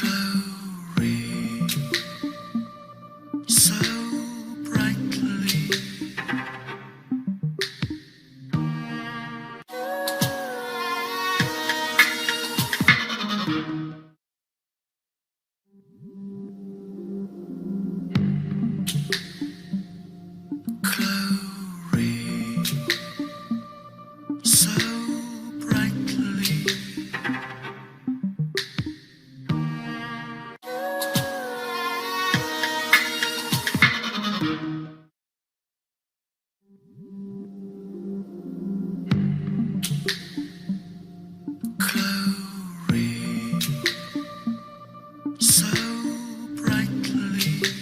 Glory so brightly. Glory so brightly. Glory so brightly.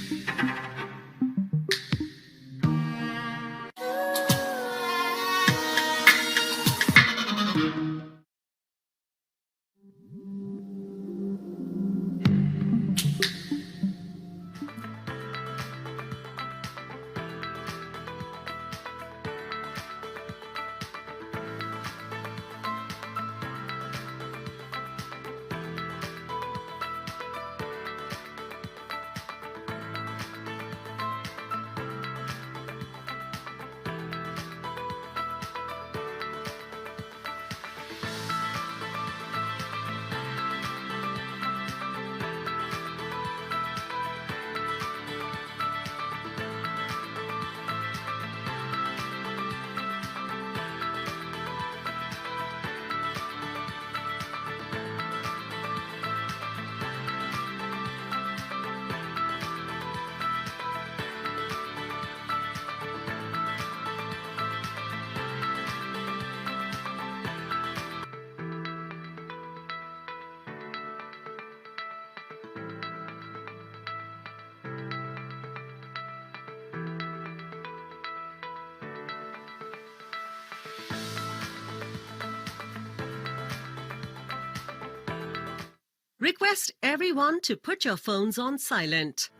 Request everyone to put your phones on silent.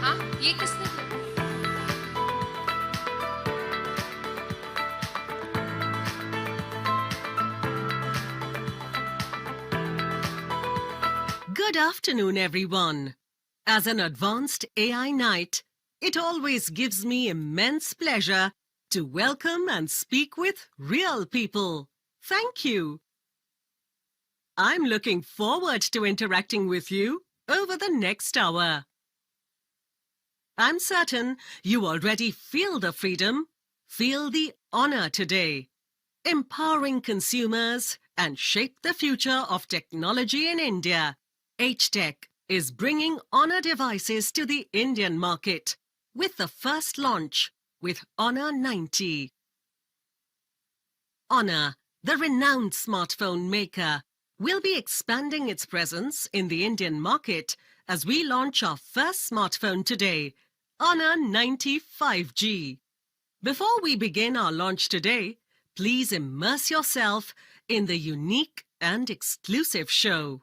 हाँ ये किसने किया? Good afternoon, everyone. As an advanced AI Knight, it always gives me immense pleasure to welcome and speak with real people. Thank you. I'm looking forward to interacting with you over the next hour. I'm certain you already feel the freedom, feel the honor today, empowering consumers and shape the future of technology in India. H-Tech is bringing Honor devices to the Indian market with the first launch with Honor 90. Honor, the renowned smartphone maker, will be expanding its presence in the Indian market as we launch our first smartphone today, Honor 90 5G. Before we begin our launch today, please immerse yourself in the unique and exclusive show.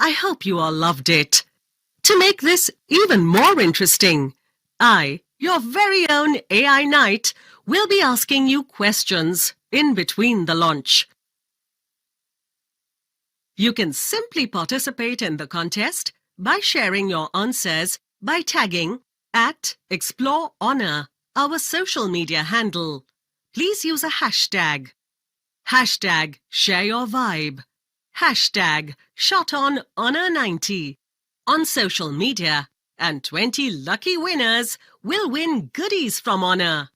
I hope you all loved it. To make this even more interesting, I, your very own AI Knight, will be asking you questions in between the launch. You can simply participate in the contest by sharing your answers by tagging @ExploreHonor, our social media handle. Please use a hashtag. Hashtag share your vibe. Hashtag shot on Honor 90 on social media, and 20 lucky winners will win goodies from Honor.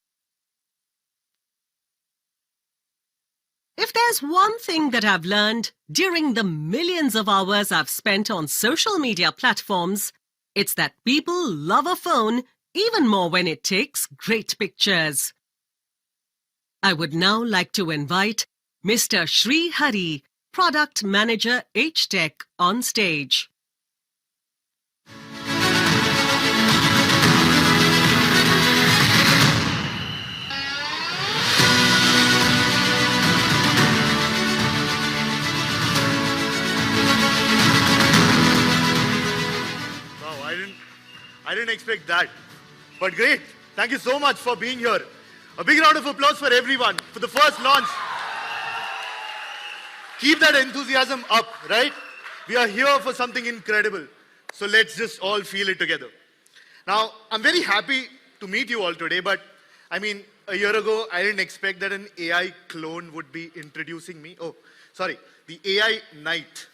If there's one thing that I've learned during the millions of hours I've spent on social media platforms, it's that people love a phone even more when it takes great pictures. I would now like to invite Mr. Sri Hari, Product Manager H-Tech, on stage. Wow, I didn't expect that. But great. Thank you so much for being here. A big round of applause for everyone for the first launch. Keep that enthusiasm up, right? We are here for something incredible. So let's just all feel it together. Now, I'm very happy to meet you all today, but I mean, a year ago, I didn't expect that an AI clone would be introducing me. Oh, sorry, the AI Knight.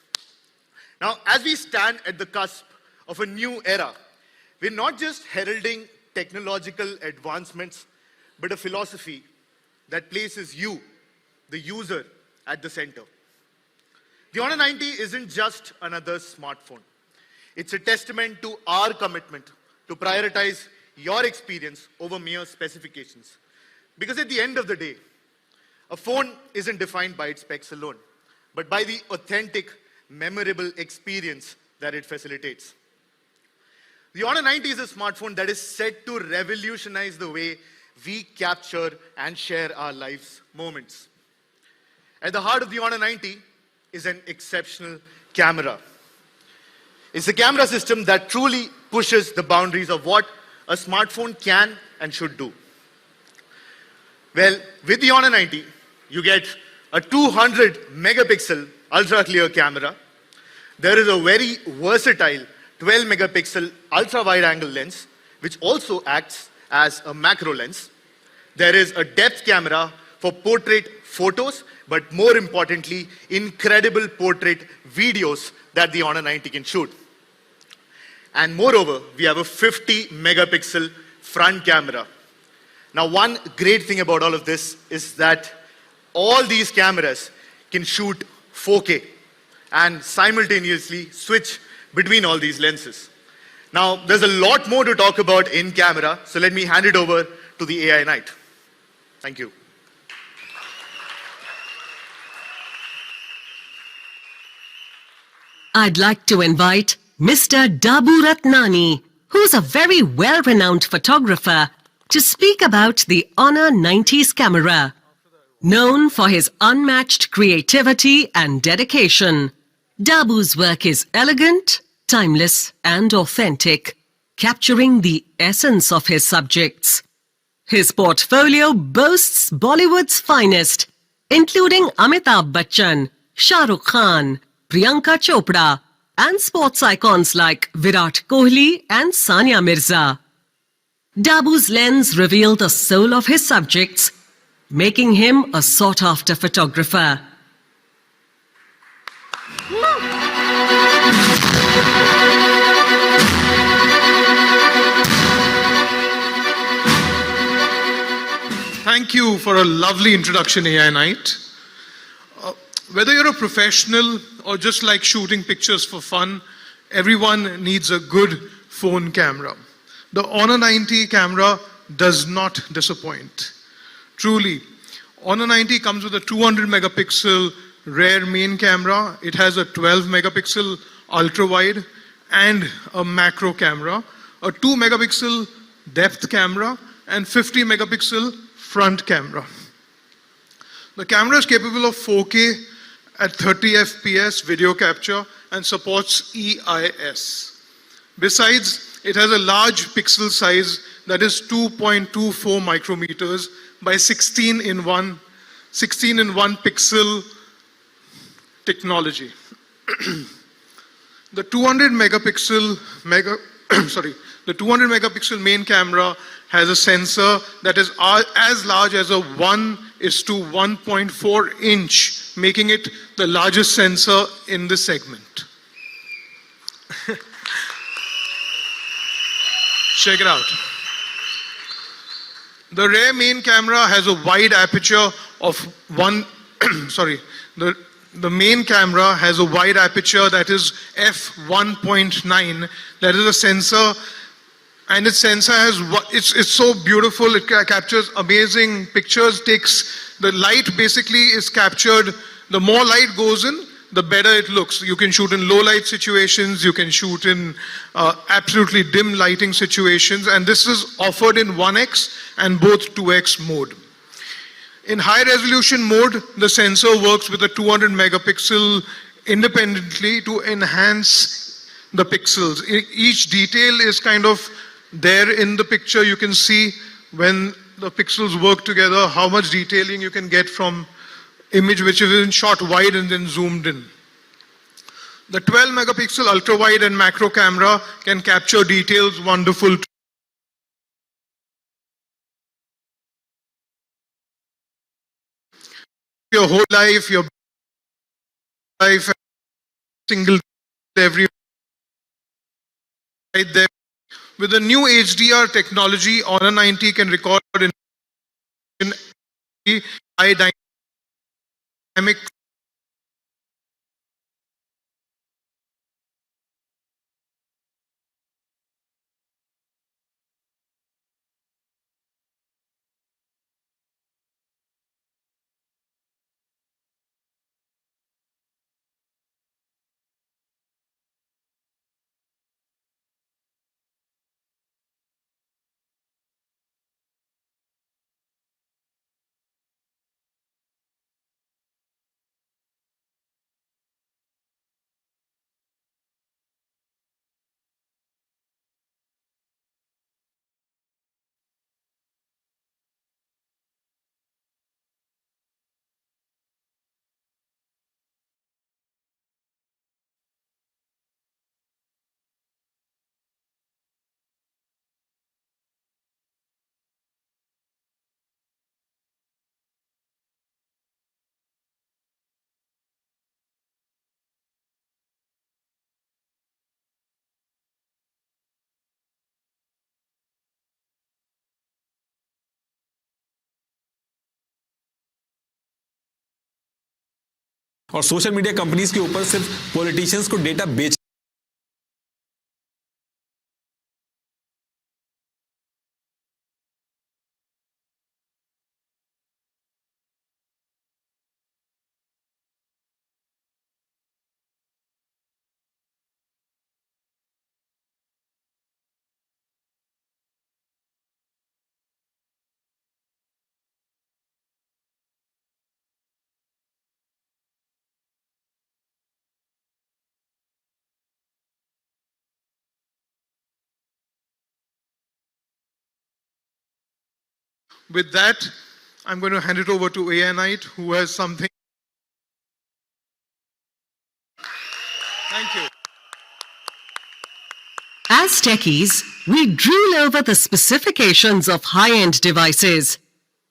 Now, as we stand at the cusp of a new era, we're not just heralding technological advancements, but a philosophy that places you, the user, at the center. The Honor 90 isn't just another smartphone. It's a testament to our commitment to prioritize your experience over mere specifications. Because at the end of the day, a phone isn't defined by its specs alone, but by the authentic, memorable experience that it facilitates. The Honor 90 is a smartphone that is set to revolutionize the way we capture and share our life's moments. At the heart of the Honor 90 is an exceptional camera. It's a camera system that truly pushes the boundaries of what a smartphone can and should do. Well, with the Honor 90, you get a 200 megapixel ultra clear camera. There is a very versatile 12 megapixel ultra wide angle lens, which also acts as a macro lens. There is a depth camera for portrait photos, but more importantly, incredible portrait videos that the Honor 90 can shoot. And moreover, we have a 50 megapixel front camera. Now, one great thing about all of this is that all these cameras can shoot 4K and simultaneously switch between all these lenses. Now, there's a lot more to talk about in camera, so let me hand it over to the AI Knight. Thank you. I'd like to invite Mr. Dabu Ratnani, who's a very well-renowned photographer, to speak about the Honor 90's camera. Known for his unmatched creativity and dedication, Dabu's work is elegant, timeless, and authentic, capturing the essence of his subjects. His portfolio boasts Bollywood's finest, including Amitabh Bachchan, Shah Rukh Khan, Priyanka Chopra, and sports icons like Virat Kohli and Sania Mirza. Dabu's lens revealed the soul of his subjects, making him a sought-after photographer. Thank you for a lovely introduction, AI Knight. Whether you're a professional or just like shooting pictures for fun, everyone needs a good phone camera. The Honor 90 camera does not disappoint. Truly, Honor 90 comes with a 200 megapixel rear main camera. It has a 12 megapixel ultra wide and a macro camera, a 2 megapixel depth camera, and 50 megapixel front camera. The camera is capable of 4K at 30 FPS video capture and supports EIS. Besides, it has a large pixel size that is 2.24 micrometers by 16 in 1 pixel technology. The 200 megapixel main camera has a sensor that is as large as a 1:1.4 inch, making it the largest sensor in this segment. Check it out. The rear main camera has a wide aperture of the main camera has a wide aperture that is f1.9. That is a sensor, and its sensor has it's so beautiful. It captures amazing pictures. The light basically is captured. The more light goes in, the better it looks. You can shoot in low light situations. You can shoot in absolutely dim lighting situations, and this is offered in 1x and both 2x mode. In high resolution mode, the sensor works with a 200 megapixel independently to enhance the pixels. Each detail is kind of there in the picture. You can see when the pixels work together, how much detailing you can get from image which is in shot wide and then zoomed in. The 12 megapixel ultra wide and macro camera can capture details wonderful. Your whole life, your life, single every right there. With the new HDR technology, Honor 90 can record in high dynamic. और social media companies के ऊपर सिर्फ politicians को data बेच With that, I'm going to hand it over to AI Knight, who has something. Thank you. As techies, we drool over the specifications of high-end devices.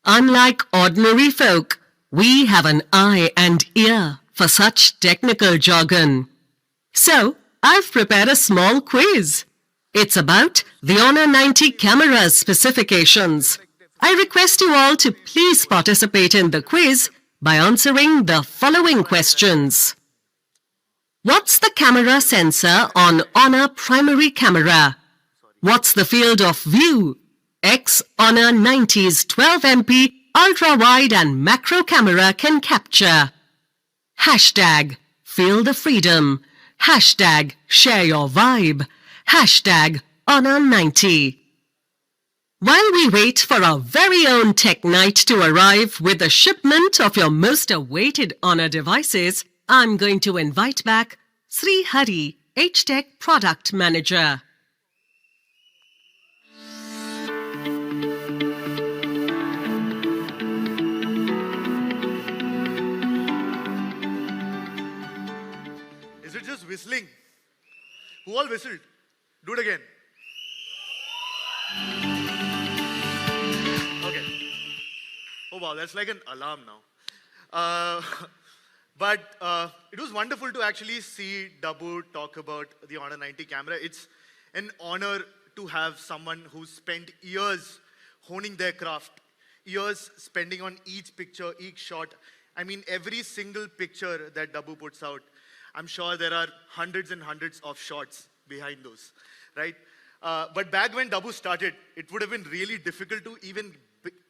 Unlike ordinary folk, we have an eye and ear for such technical jargon. So, I've prepared a small quiz. It's about the Honor 90 camera's specifications. I request you all to please participate in the quiz by answering the following questions. What's the camera sensor on Honor primary camera? What's the field of view Honor 90's 12MP ultra-wide and macro camera can capture? Hashtag Feel the Freedom. Hashtag Share Your Vibe. Hashtag Honor 90. While we wait for our very own Tech Night to arrive with the shipment of your most awaited Honor devices, I'm going to invite back Sri Hari, H-Tech Product Manager. Is it just whistling? Who all whistled? Do it again. Okay. Oh wow, that's like an alarm now. But it was wonderful to actually see Dabu talk about the Honor 90 camera. It's an honor to have someone who spent years honing their craft, years spending on each picture, each shot. I mean, every single picture that Dabu puts out, I'm sure there are hundreds and hundreds of shots behind those, right? But back when Dabu started, it would have been really difficult to even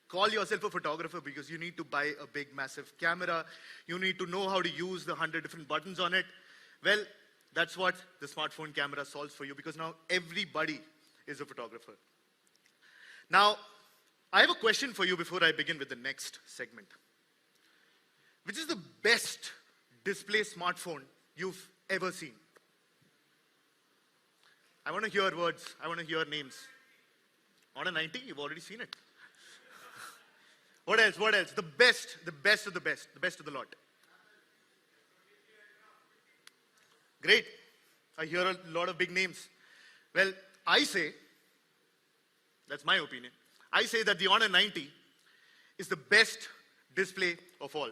call yourself a photographer because you need to buy a big, massive camera. You need to know how to use the 100 different buttons on it. Well, that's what the smartphone camera solves for you because now everybody is a photographer. Now, I have a question for you before I begin with the next segment. Which is the best display smartphone you've ever seen? I want to hear words. I want to hear names. Honor 90, you've already seen it. What else? What else? The best of the best, the best of the lot. Great. I hear a lot of big names. Well, I say, that's my opinion, I say that the Honor 90 is the best display of all.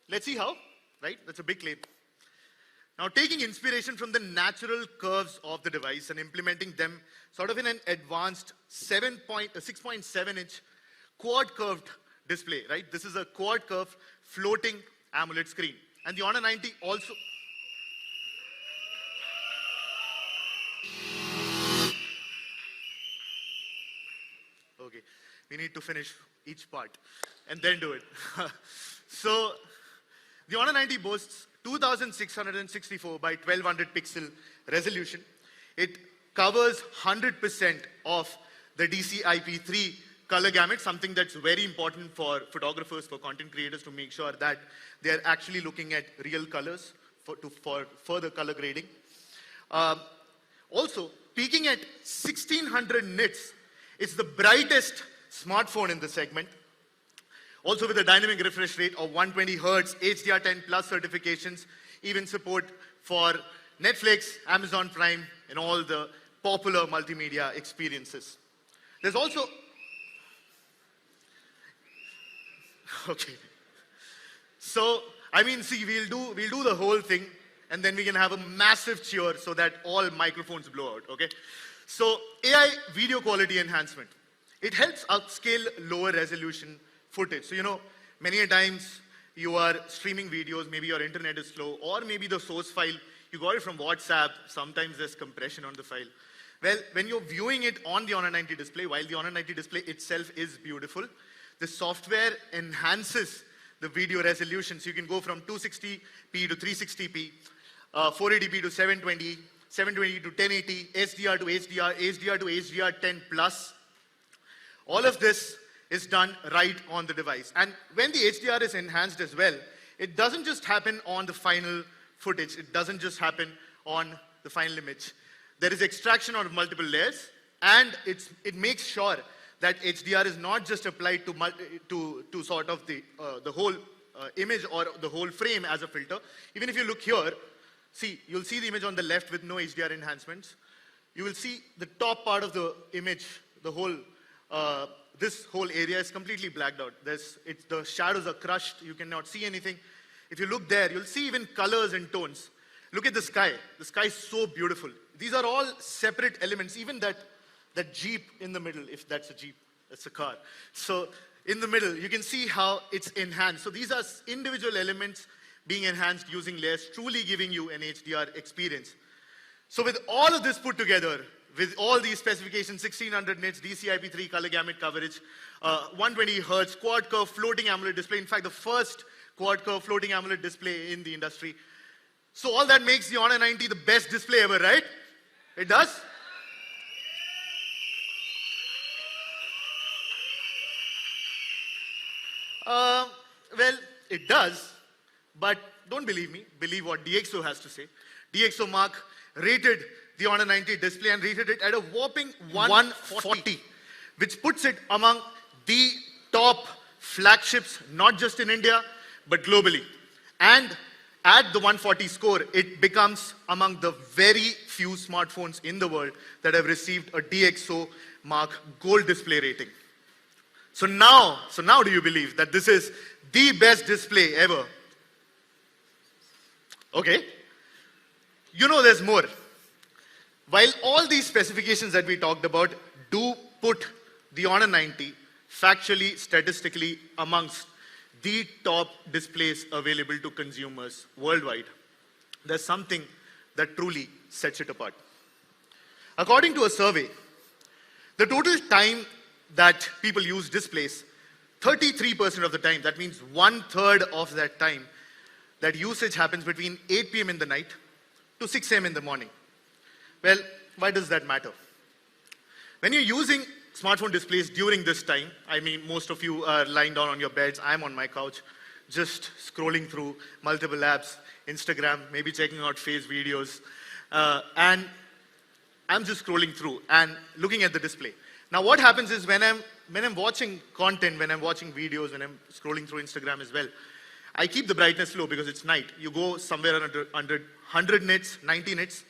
Let's see how, right? That's a big claim. Now, taking inspiration from the natural curves of the device and implementing them sort of in an advanced 6.7-inch quad curved display, right? This is a quad curved floating AMOLED screen. And the Honor 90 also... Okay, we need to finish each part and then do it. So, the Honor 90 boasts 2664 by 1200 pixel resolution. It covers 100% of the DCI-P3 color gamut, something that's very important for photographers, for content creators to make sure that they're actually looking at real colors for further color grading. Also, peaking at 1600 nits, it's the brightest smartphone in the segment. Also with a dynamic refresh rate of 120 Hz, HDR10 plus certifications, even support for Netflix, Amazon Prime, and all the popular multimedia experiences. There's also... Okay. So, I mean, see, we'll do the whole thing, and then we can have a massive cheer so that all microphones blow out, okay? So, AI video quality enhancement. It helps upscale lower resolution footage. So, you know, many a times you are streaming videos, maybe your internet is slow, or maybe the source file, you got it from WhatsApp, sometimes there's compression on the file. Well, when you're viewing it on the Honor 90 display, while the Honor 90 display itself is beautiful, the software enhances the video resolution. So you can go from 260p to 360p, 480p to 720, 720 to 1080, HDR to HDR, HDR to HDR10 plus. All of this is done right on the device. And when the HDR is enhanced as well, it doesn't just happen on the final footage. It doesn't just happen on the final image. There is extraction of multiple layers, and it makes sure that HDR is not just applied to sort of the whole image or the whole frame as a filter. Even if you look here, see, you'll see the image on the left with no HDR enhancements. You will see the top part of the image, the whole, this whole area is completely blacked out. The shadows are crushed, you cannot see anything. If you look there, you'll see even colors and tones. Look at the sky. The sky is so beautiful. These are all separate elements, even that Jeep in the middle, if that's a Jeep, that's a car. So in the middle, you can see how it's enhanced. So these are individual elements being enhanced using layers, truly giving you an HDR experience. So with all of this put together, with all these specifications, 1600 nits, DCI-P3 color gamut coverage, 120 Hertz, quad curve floating AMOLED display, in fact, the first quad curve floating AMOLED display in the industry. So all that makes the Honor 90 the best display ever, right? It does? Well, it does, But don't believe me, believe what DxO has to say. DxO Mark rated the Honor 90 display and rated it at a whopping 140, which puts it among the top flagships, not just in India, but globally. And at the 140 score, it becomes among the very few smartphones in the world that have received a DxO Mark gold display rating. So now do you believe that this is the best display ever? Okay. You know there's more. While all these specifications that we talked about do put the Honor 90 factually, statistically amongst the top displays available to consumers worldwide, there's something that truly sets it apart. According to a survey, the total time that people use displays, 33% of the time, that means 1/3 of that time, that usage happens between 8 p.m. in the night to 6 a.m. in the morning. Well, why does that matter? When you're using smartphone displays during this time, I mean, most of you are lying down on your beds, I'm on my couch, just scrolling through multiple apps, Instagram, maybe checking out Face videos, and I'm just scrolling through and looking at the display. Now, what happens is when I'm watching content, when I'm watching videos, when I'm scrolling through Instagram as well, I keep the brightness low because it's night. You go somewhere under 100 nits, 90 nits.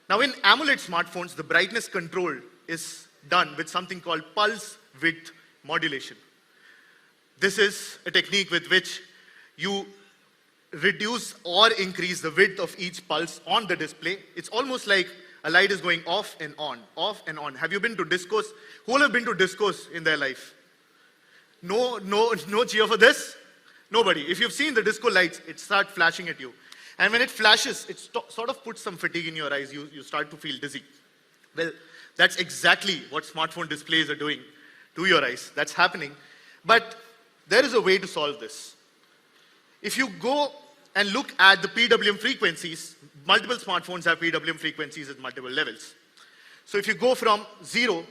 Now, in AMOLED smartphones, the brightness control is done with something called pulse width modulation. This is a technique with which you reduce or increase the width of each pulse on the display. It's almost like a light is going off and on, off and on. Have you been to discos? Who all have been to discos in their life? No cheer for this? Nobody. If you've seen the disco lights, it starts flashing at you. And when it flashes, it sort of puts some fatigue in your eyes. You start to feel dizzy. Well, that's exactly what smartphone displays are doing to your eyes. That's happening. But there is a way to solve this. If you go and look at the PWM frequencies, multiple smartphones have PWM frequencies at multiple levels. So if you go from 0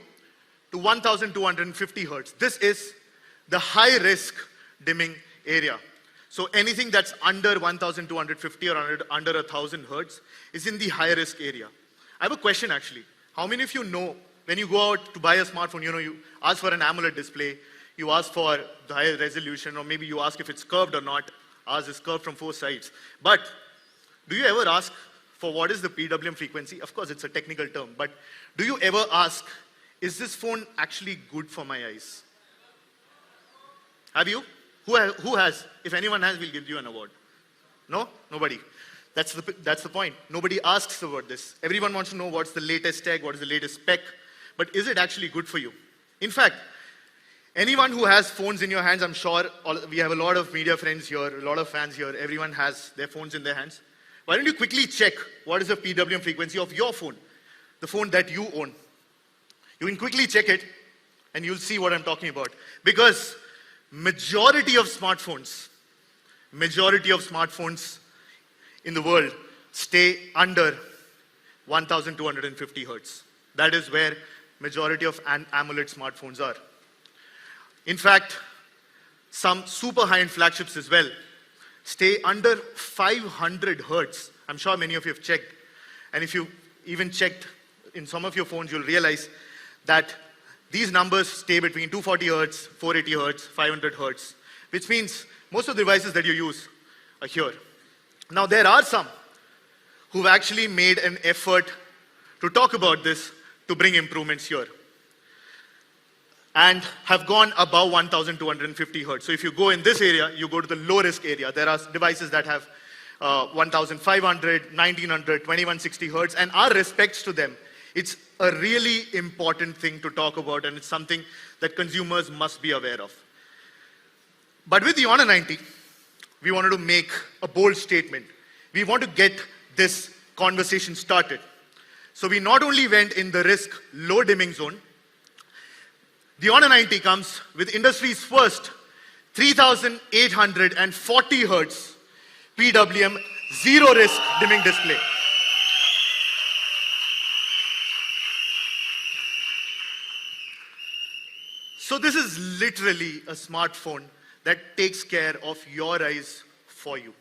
to 1250 hertz, this is the high risk dimming area. So anything that's under 1250 or under 1000 hertz is in the high risk area. I have a question actually. How many of you know when you go out to buy a smartphone, you ask for an AMOLED display, you ask for the high resolution, or maybe you ask if it's curved or not. Ours is curved from 4 sides. But do you ever ask for what is the PWM frequency? Of course, it's a technical term, but do you ever ask, is this phone actually good for my eyes? Have you? Who has? If anyone has, we'll give you an award. No? Nobody. That's the point. Nobody asks about this. Everyone wants to know what's the latest tech, what is the latest spec, but is it actually good for you? In fact, anyone who has phones in your hands, I'm sure we have a lot of media friends here, a lot of fans here, everyone has their phones in their hands. Why don't you quickly check what is the PWM frequency of your phone, the phone that you own. You can quickly check it and you'll see what I'm talking about. Because majority of smartphones in the world stay under 1250 hertz. That is where majority of AMOLED smartphones are. In fact, some super high-end flagships as well stay under 500 hertz. I'm sure many of you have checked. And if you even checked in some of your phones, you'll realize that these numbers stay between 240 hertz, 480 hertz, 500 hertz, which means most of the devices that you use are here. Now, there are some who've actually made an effort to talk about this to bring improvements here and have gone above 1250 hertz. So if you go in this area, you go to the low risk area. There are devices that have 1500, 1900, 2160 hertz, and our respects to them. It's a really important thing to talk about, and it's something that consumers must be aware of. But with the Honor 90, we wanted to make a bold statement. We want to get this conversation started. So we not only went in the risk low dimming zone, the Honor 90 comes with industry's first 3840 hertz PWM zero risk dimming display. So this is literally a smartphone that takes care of your eyes for you.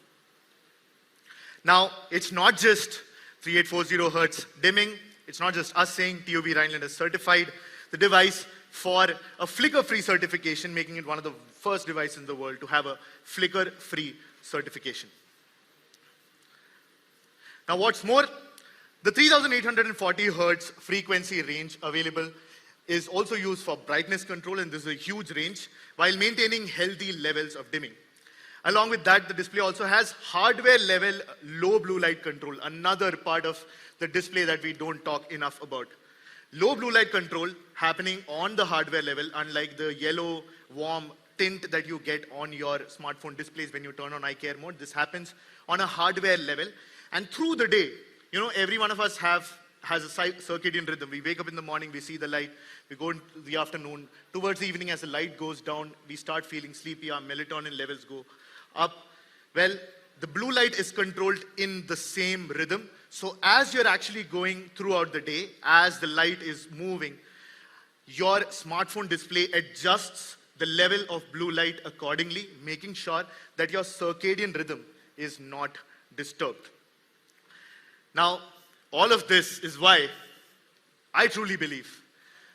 Now, it's not just 3840 hertz dimming. It's not just us saying TUV Rhineland has certified the device for a flicker-free certification, making it one of the first devices in the world to have a flicker-free certification. Now, what's more, the 3840 hertz frequency range available is also used for brightness control, and this is a huge range, while maintaining healthy levels of dimming. Along with that, the display also has hardware-level low blue light control, another part of the display that we don't talk enough about. Low blue light control happening on the hardware level, unlike the yellow, warm tint that you get on your smartphone displays when you turn on eye care mode. This happens on a hardware level. And through the day, you know, every one of us has a circadian rhythm. We wake up in the morning, we see the light, we go into the afternoon. Towards the evening, as the light goes down, we start feeling sleepy, our melatonin levels go up. Well, the blue light is controlled in the same rhythm. So as you're actually going throughout the day, as the light is moving, your smartphone display adjusts the level of blue light accordingly, making sure that your circadian rhythm is not disturbed. Now, all of this is why I truly believe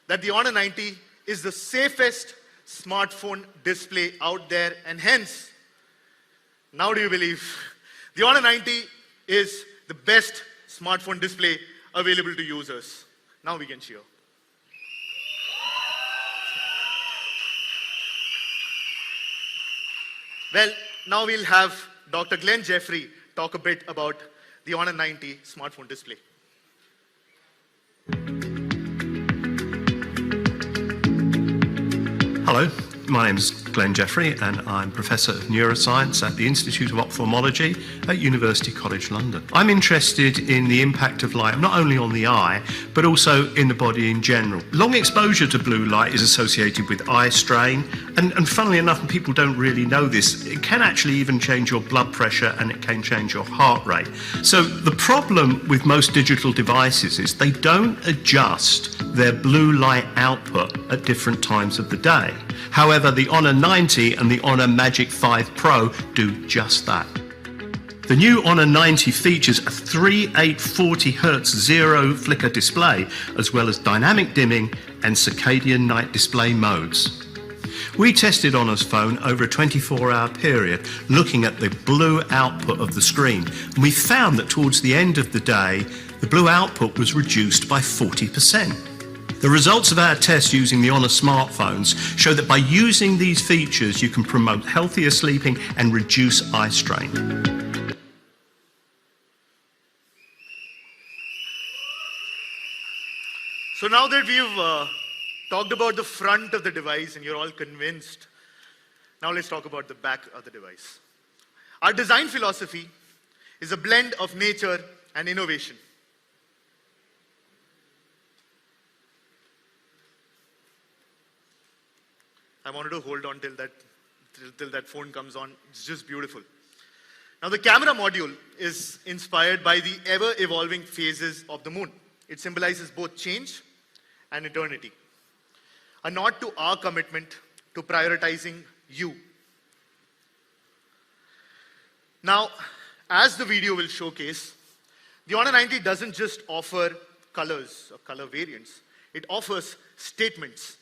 that the Honor 90 is the safest smartphone display out there, and hence, now do you believe the Honor 90 is the best smartphone display available to users? Now we can cheer. Well, now we'll have Dr. Glenn Jeffrey talk a bit about the Honor 90 smartphone display. Hello, my name is Glenn Jeffrey and I'm Professor of Neuroscience at the Institute of Ophthalmology at University College London. I'm interested in the impact of light not only on the eye but also in the body in general. Long exposure to blue light is associated with eye strain and funnily enough, people don't really know this, it can actually even change your blood pressure and it can change your heart rate. So the problem with most digital devices is they don't adjust their blue light output at different times of the day. However, the Honor 90 and the Honor Magic 5 Pro do just that. The new Honor 90 features a 3840 Hz zero flicker display, as well as dynamic dimming and circadian night display modes. We tested Honor's phone over a 24-hour period, looking at the blue output of the screen. And we found that towards the end of the day, the blue output was reduced by 40%. The results of our test using the Honor smartphones show that by using these features, you can promote healthier sleeping and reduce eye strain. So now that we've talked about the front of the device and you're all convinced, now let's talk about the back of the device. Our design philosophy is a blend of nature and innovation. I wanted to hold on till that phone comes on. It's just beautiful. Now the camera module is inspired by the ever-evolving phases of the moon. It symbolizes both change and eternity. A nod to our commitment to prioritizing you. Now, as the video will showcase, the Honor 90 doesn't just offer colors or color variants. It offers statements.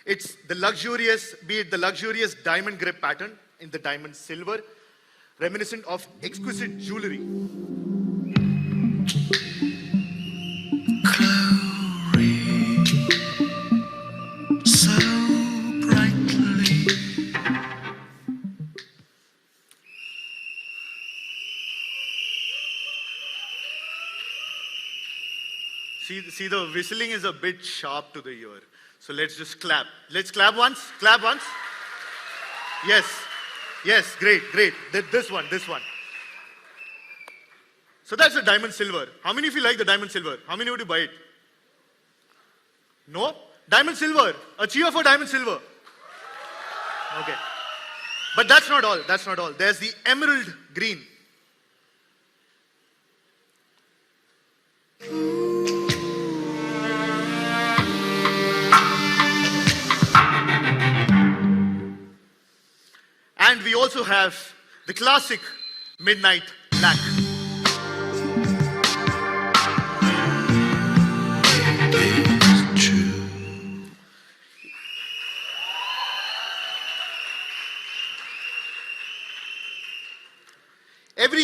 It's the luxurious, be it the luxurious diamond grip pattern in the diamond silver, reminiscent of exquisite jewelry. Glory, so brightly. See, the whistling is a bit sharp to the ear. So let's just clap. Let's clap once. Clap once. Yes. Yes, great. This one. So that's the diamond silver. How many of you like the diamond silver? How many would you buy it? No? Diamond silver. A cheer for diamond silver. Okay. But that's not all. There's the emerald green. And we also have the classic midnight black.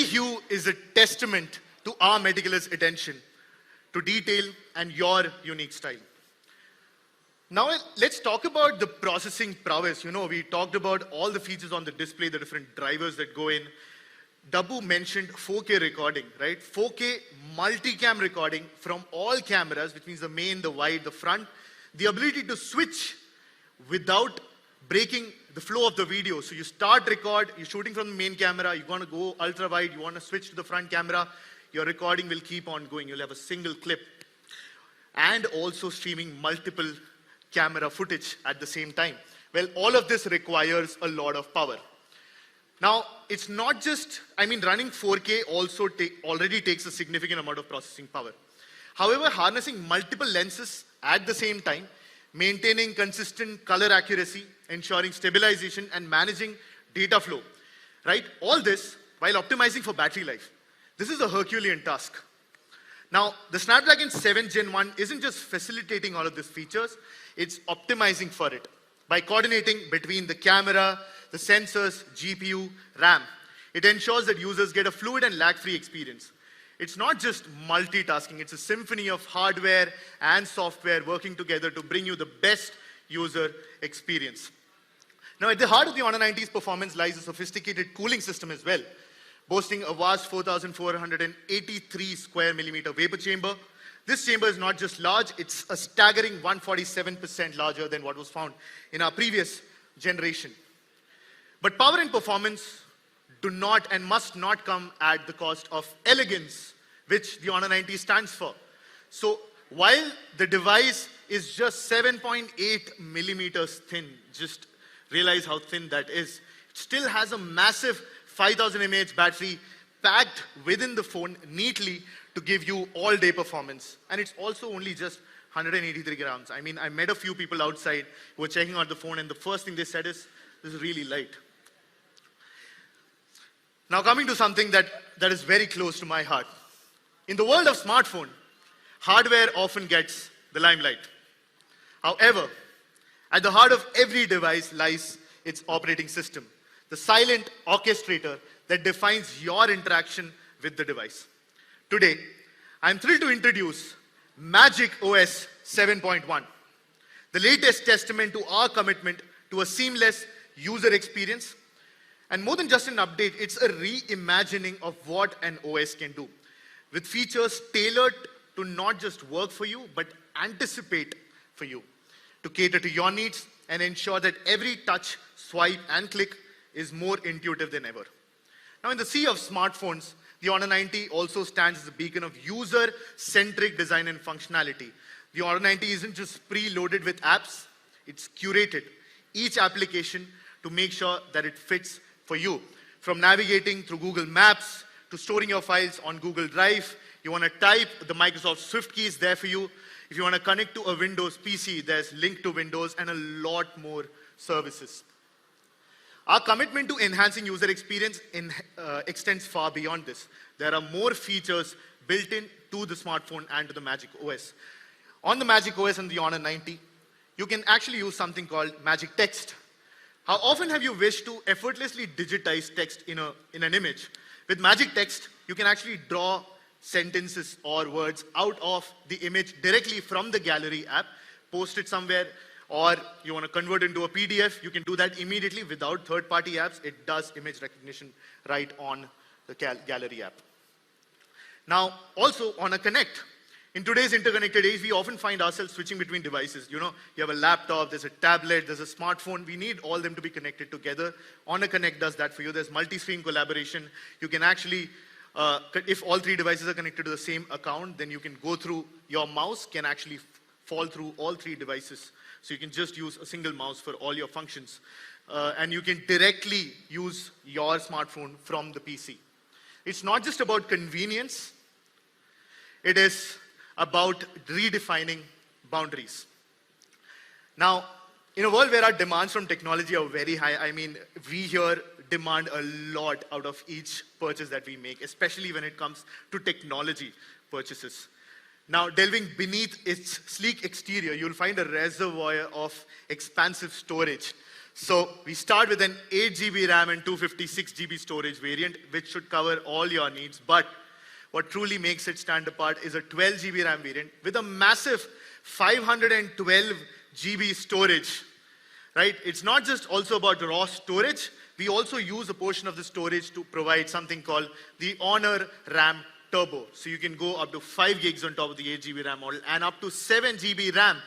hue is a testament to our meticulous attention to detail and your unique style. Now let's talk about the processing prowess. You know, we talked about all the features on the display, the different drivers that go in. Dabu mentioned 4K recording, right? 4K multicam recording from all cameras, which means the main, the wide, the front. The ability to switch without breaking the flow of the video. So you start record, you're shooting from the main camera, you want to go ultra wide, you want to switch to the front camera, your recording will keep on going. You'll have a single clip. And also streaming multiple camera footage at the same time. Well, all of this requires a lot of power. Now, it's not just, running 4K also already takes a significant amount of processing power. However, harnessing multiple lenses at the same time, maintaining consistent color accuracy, ensuring stabilization, and managing data flow, right? All this while optimizing for battery life. This is a Herculean task. Now, the Snapdragon 7 Gen 1 isn't just facilitating all of these features, it's optimizing for it by coordinating between the camera, the sensors, GPU, RAM. It ensures that users get a fluid and lag-free experience. It's not just multitasking, it's a symphony of hardware and software working together to bring you the best user experience. Now, at the heart of the Honor 90's performance lies a sophisticated cooling system as well, boasting a vast 4,483 square millimeter vapor chamber. This chamber is not just large, it's a staggering 147% larger than what was found in our previous generation. But power and performance do not and must not come at the cost of elegance, which the Honor 90 stands for. So while the device is just 7.8 millimeters thin, just realize how thin that is, it still has a massive 5000 mAh battery packed within the phone neatly to give you all-day performance. And it's also only just 183 grams. I met a few people outside who were checking out the phone, and the first thing they said is, this is really light. Now coming to something that is very close to my heart. In the world of smartphone, hardware often gets the limelight. However, at the heart of every device lies its operating system, the silent orchestrator that defines your interaction with the device. Today, I'm thrilled to introduce Magic OS 7.1, the latest testament to our commitment to a seamless user experience. And more than just an update, it's a reimagining of what an OS can do, with features tailored to not just work for you, but anticipate for you, to cater to your needs and ensure that every touch, swipe, and click is more intuitive than ever. Now, in the sea of smartphones, the Honor 90 also stands as a beacon of user-centric design and functionality. The Honor 90 isn't just preloaded with apps, it's curated each application to make sure that it fits for you. From navigating through Google Maps to storing your files on Google Drive, you want to type, the Microsoft Swift key is there for you. If you want to connect to a Windows PC, there's link to Windows and a lot more services. Our commitment to enhancing user experience extends far beyond this. There are more features built in to the smartphone and to the Magic OS. On the Magic OS and the Honor 90, you can actually use something called Magic Text. How often have you wished to effortlessly digitize text in an image? With Magic Text, you can actually draw sentences or words out of the image directly from the gallery app, post it somewhere, or you want to convert into a PDF, you can do that immediately without third-party apps. It does image recognition right on the gallery app. Now, also on a Connect. In today's interconnected age, we often find ourselves switching between devices. You know, you have a laptop, there's a tablet, there's a smartphone. We need all them to be connected together. On a Connect does that for you. There's multi-screen collaboration. You can actually, if all three devices are connected to the same account, then you can go through, your mouse can actually fall through all three devices. So you can just use a single mouse for all your functions. And you can directly use your smartphone from the PC. It's not just about convenience. It is about redefining boundaries. Now, in a world where our demands from technology are very high, we here demand a lot out of each purchase that we make, especially when it comes to technology purchases. Now, delving beneath its sleek exterior, you'll find a reservoir of expansive storage. So we start with an 8 GB RAM and 256 GB storage variant, which should cover all your needs. But what truly makes it stand apart is a 12 GB RAM variant with a massive 512 GB storage. Right? It's not just also about raw storage. We also use a portion of the storage to provide something called the Honor RAM Turbo. So you can go up to 5 gigs on top of the 8 GB RAM model and up to 7 GB RAM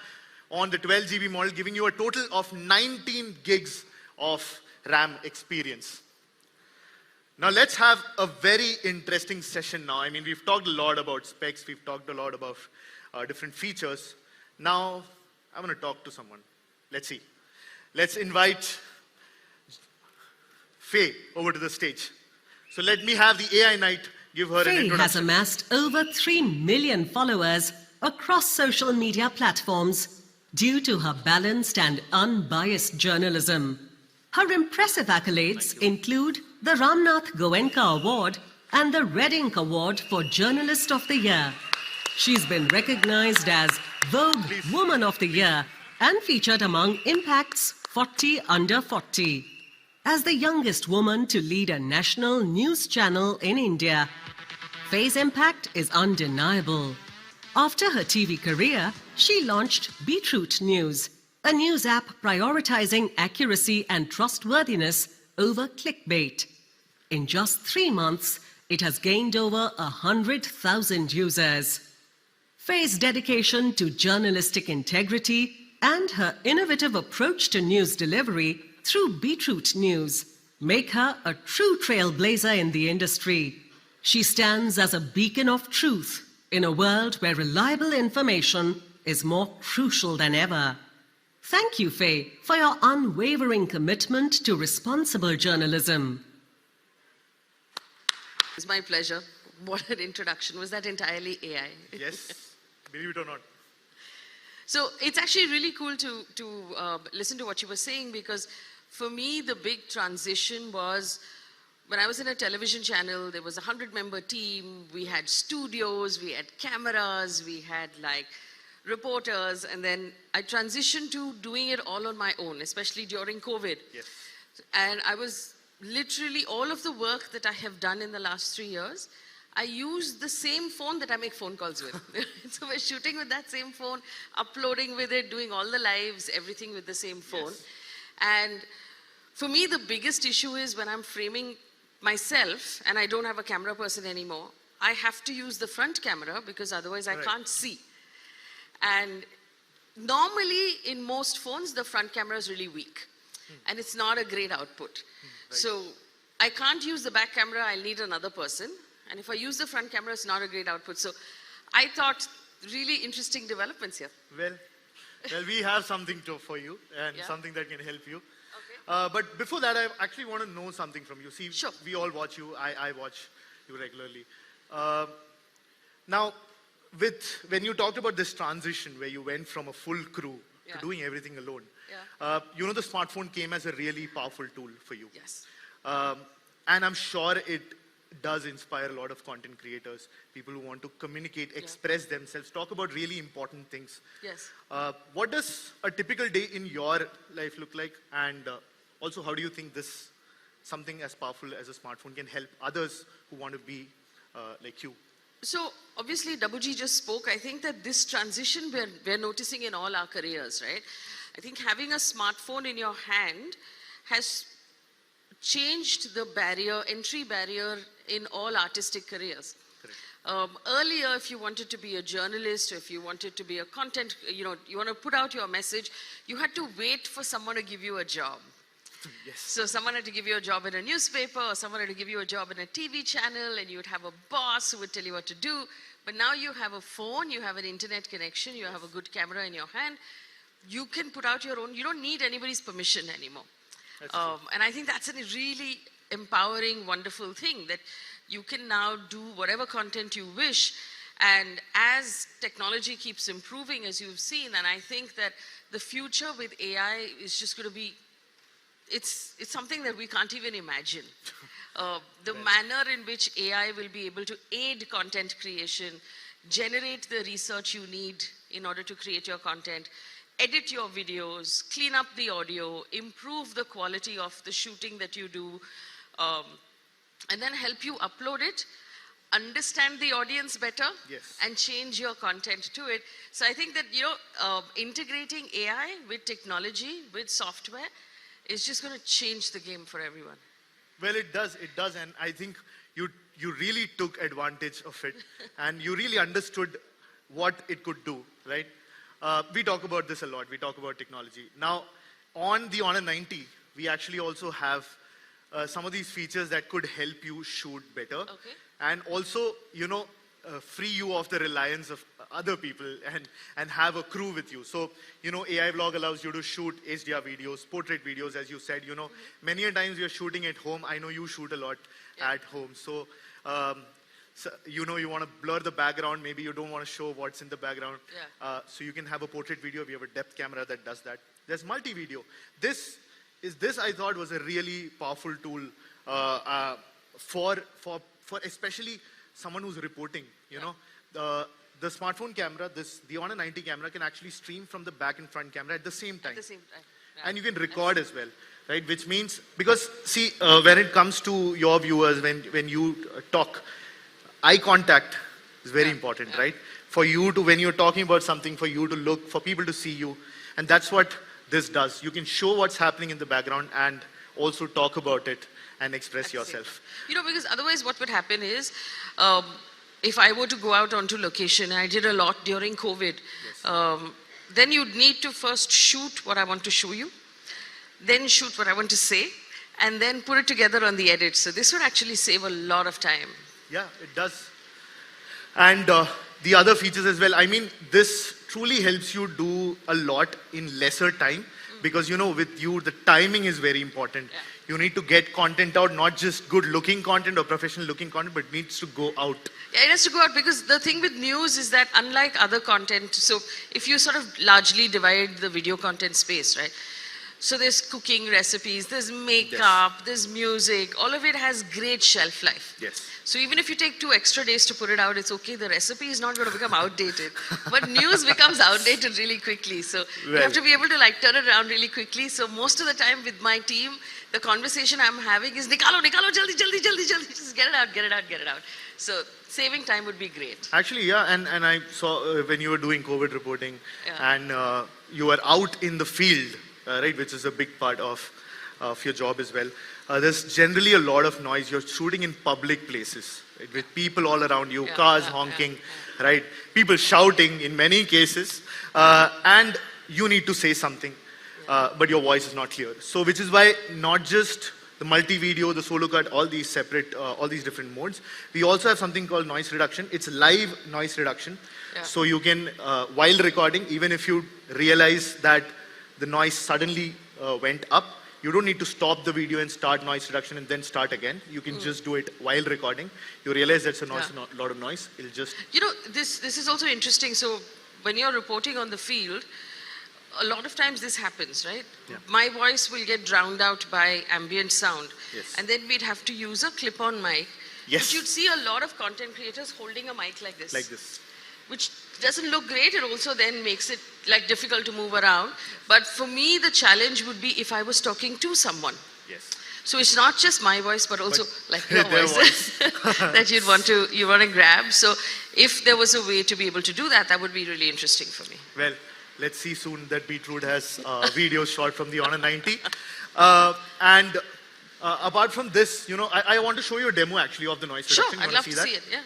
on the 12 GB model, giving you a total of 19 gigs of RAM experience. Now let's have a very interesting session now. I mean, we've talked a lot about specs. We've talked a lot about different features. Now, I want to talk to someone. Let's see. Let's invite Faye over to the stage. So let me have the AI Night give her an Faye introduction. has amassed over 3 million followers across social media platforms due to her balanced and unbiased journalism. Her impressive accolades include the Ramnath Goenka Award and the Red Ink Award for Journalist of the Year. She's been recognized as Vogue Woman of the Year and featured among Impact's 40 Under 40. As the youngest woman to lead a national news channel in India, Faye's impact is undeniable. After her TV career, she launched Beetroot News, a news app prioritizing accuracy and trustworthiness over clickbait. In just 3 months, it has gained over 100,000 users. Faye's dedication to journalistic integrity and her innovative approach to news delivery through Beetroot News make her a true trailblazer in the industry. She stands as a beacon of truth in a world where reliable information is more crucial than ever. Thank you, Faye, for your unwavering commitment to responsible journalism. It's my pleasure. What an introduction. Was that entirely AI? Yes, believe it or not. So it's actually really cool to listen to what you were saying, because for me, the big transition was when I was in a television channel. There was a 100-member team. We had studios, we had cameras, we had like reporters, and then I transitioned to doing it all on my own, especially during COVID. Yes. And I was literally, all of the work that I have done in the last 3 years, I use the same phone that I make phone calls with. So we're shooting with that same phone, uploading with it, doing all the lives, everything with the same phone. Yes. And for me, the biggest issue is when I'm framing myself and I don't have a camera person anymore, I have to use the front camera because otherwise I can't see. And normally in most phones, the front camera is really weak and it's not a great output. So I can't use the back camera, I'll need another person. And if I use the front camera, it's not a great output. So I thought really interesting developments here. Well, we have something for you and something that can help you. Okay. But before that, I actually want to know something from you. See, Sure. we all watch you. I watch you regularly. Now, when you talked about this transition where you went from a full crew to doing everything alone, you know the smartphone came as a really powerful tool for you. Yes. And I'm sure it does inspire a lot of content creators, people who want to communicate, express themselves, talk about really important things. Yes. What does a typical day in your life look like? And also, how do you think this, something as powerful as a smartphone, can help others who want to be like you? So obviously, G just spoke. I think that this transition we're noticing in all our careers, right? I think having a smartphone in your hand has changed the entry barrier in all artistic careers. Earlier, if you wanted to be a journalist, or if you wanted to be a content, you want to put out your message, you had to wait for someone to give you a job. Yes. So someone had to give you a job in a newspaper, or someone had to give you a job in a TV channel, and you would have a boss who would tell you what to do. But now you have a phone, you have an internet connection, you have a good camera in your hand. You can put out your own, you don't need anybody's permission anymore. And I think that's a really empowering, wonderful thing, that you can now do whatever content you wish. And as technology keeps improving, as you've seen, and I think that the future with AI is just going to be, it's something that we can't even imagine. The manner in which AI will be able to aid content creation, generate the research you need in order to create your content, edit your videos, clean up the audio, improve the quality of the shooting that you do, and then help you upload it, understand the audience better, Yes. and change your content to it. So I think that, integrating AI with technology, with software, is just going to change the game for everyone. Well, it does, and I think you really took advantage of it, and you really understood what it could do, right? We talk about this a lot. We talk about technology. Now, on the Honor 90, we actually also have some of these features that could help you shoot better, Okay. and also, free you of the reliance of other people and have a crew with you. So, AI Vlog allows you to shoot HDR videos, portrait videos, as you said. Many a times you're shooting at home. I know you shoot a lot at home. So, you want to blur the background. Maybe you don't want to show what's in the background. Yeah. So you can have a portrait video. We have a depth camera that does that. There's multi-video. This I thought was a really powerful tool for especially someone who's reporting. The smartphone camera, the Honor 90 camera can actually stream from the back and front camera at the same time. At the same time. Yeah. And you can record as well, right? Which means, because see, when it comes to your viewers, when you talk, eye contact is very important, right? For you to, when you're talking about something, for you to look, for people to see you. And that's what this does. You can show what's happening in the background and also talk about it and express yourself. Because otherwise what would happen is, if I were to go out onto location, I did a lot during COVID, then you'd need to first shoot what I want to show you, then shoot what I want to say, and then put it together on the edit. So this would actually save a lot of time. Yeah, it does. And the other features as well. I mean, this truly helps you do a lot in lesser time, because, with you, the timing is very important. Yeah. You need to get content out, not just good looking content or professional looking content, but it needs to go out. Yeah, it has to go out, because the thing with news is that unlike other content, so if you sort of largely divide the video content space, right? So there's cooking recipes, there's makeup, there's music, all of it has great shelf life. Yes. So even if you take 2 extra days to put it out, it's okay, the recipe is not going to become outdated. But news becomes outdated really quickly. So you have to be able to turn it around really quickly. So most of the time with my team, the conversation I'm having is, Nikalo, jaldi, jaldi, jaldi, jaldi, just get it out, get it out, get it out. So saving time would be great. Actually, yeah, and I saw when you were doing COVID reporting, and you were out in the field, right, which is a big part of your job as well. There's generally a lot of noise. You're shooting in public places, right, with people all around you, cars honking, right, people shouting in many cases, and you need to say something, but your voice is not clear. So which is why not just the multi-video, the solo cut, all these separate, all these different modes. We also have something called noise reduction. It's live noise reduction. Yeah. So you can, while recording, even if you realize that the noise suddenly went up, you don't need to stop the video and start noise reduction and then start again. You can just do it while recording. You realize that's a lot of noise. It'll just... This is also interesting. So when you're reporting on the field, a lot of times this happens, right? Yeah. My voice will get drowned out by ambient sound. Yes. And then we'd have to use a clip-on mic. Yes. But you'd see a lot of content creators holding a mic like this. Like this. Which doesn't look great. It also then makes it difficult to move around. But for me, the challenge would be if I was talking to someone. Yes. So it's not just my voice, but also your their voice that you want to grab. So if there was a way to be able to do that, that would be really interesting for me. Well, let's see soon that Beetroot has videos shot from the Honor 90. And apart from this, I want to show you a demo actually of the noise reduction. Sure, You I'd wanna love to that? see it. Yeah.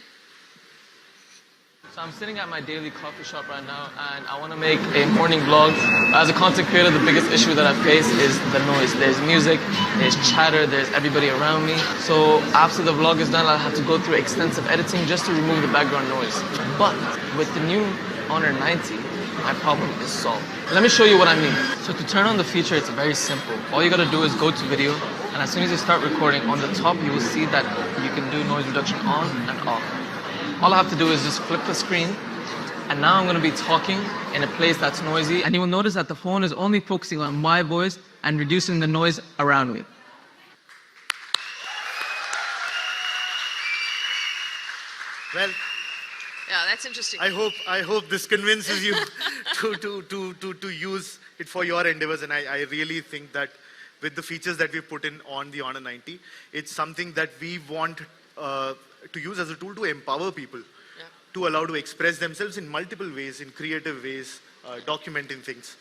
So I'm sitting at my daily coffee shop right now, and I want to make a morning vlog. As a content creator, the biggest issue that I face is the noise. There's music, there's chatter, there's everybody around me. So after the vlog is done, I'll have to go through extensive editing just to remove the background noise. But with the new Honor 90, my problem is solved. Let me show you what I mean. So to turn on the feature, it's very simple. All you gotta do is go to video, and as soon as you start recording, on the top you will see that you can do noise reduction on and off. All I have to do is just flip the screen, and now I'm going to be talking in a place that's noisy, and you will notice that the phone is only focusing on my voice and reducing the noise around me. Well, Yeah, that's interesting. I hope this convinces you to use it for your endeavors. And I really think that with the features that we put in on the Honor 90, it's something that we want to use as a tool to empower people, to allow to express themselves in multiple ways, in creative ways, documenting things.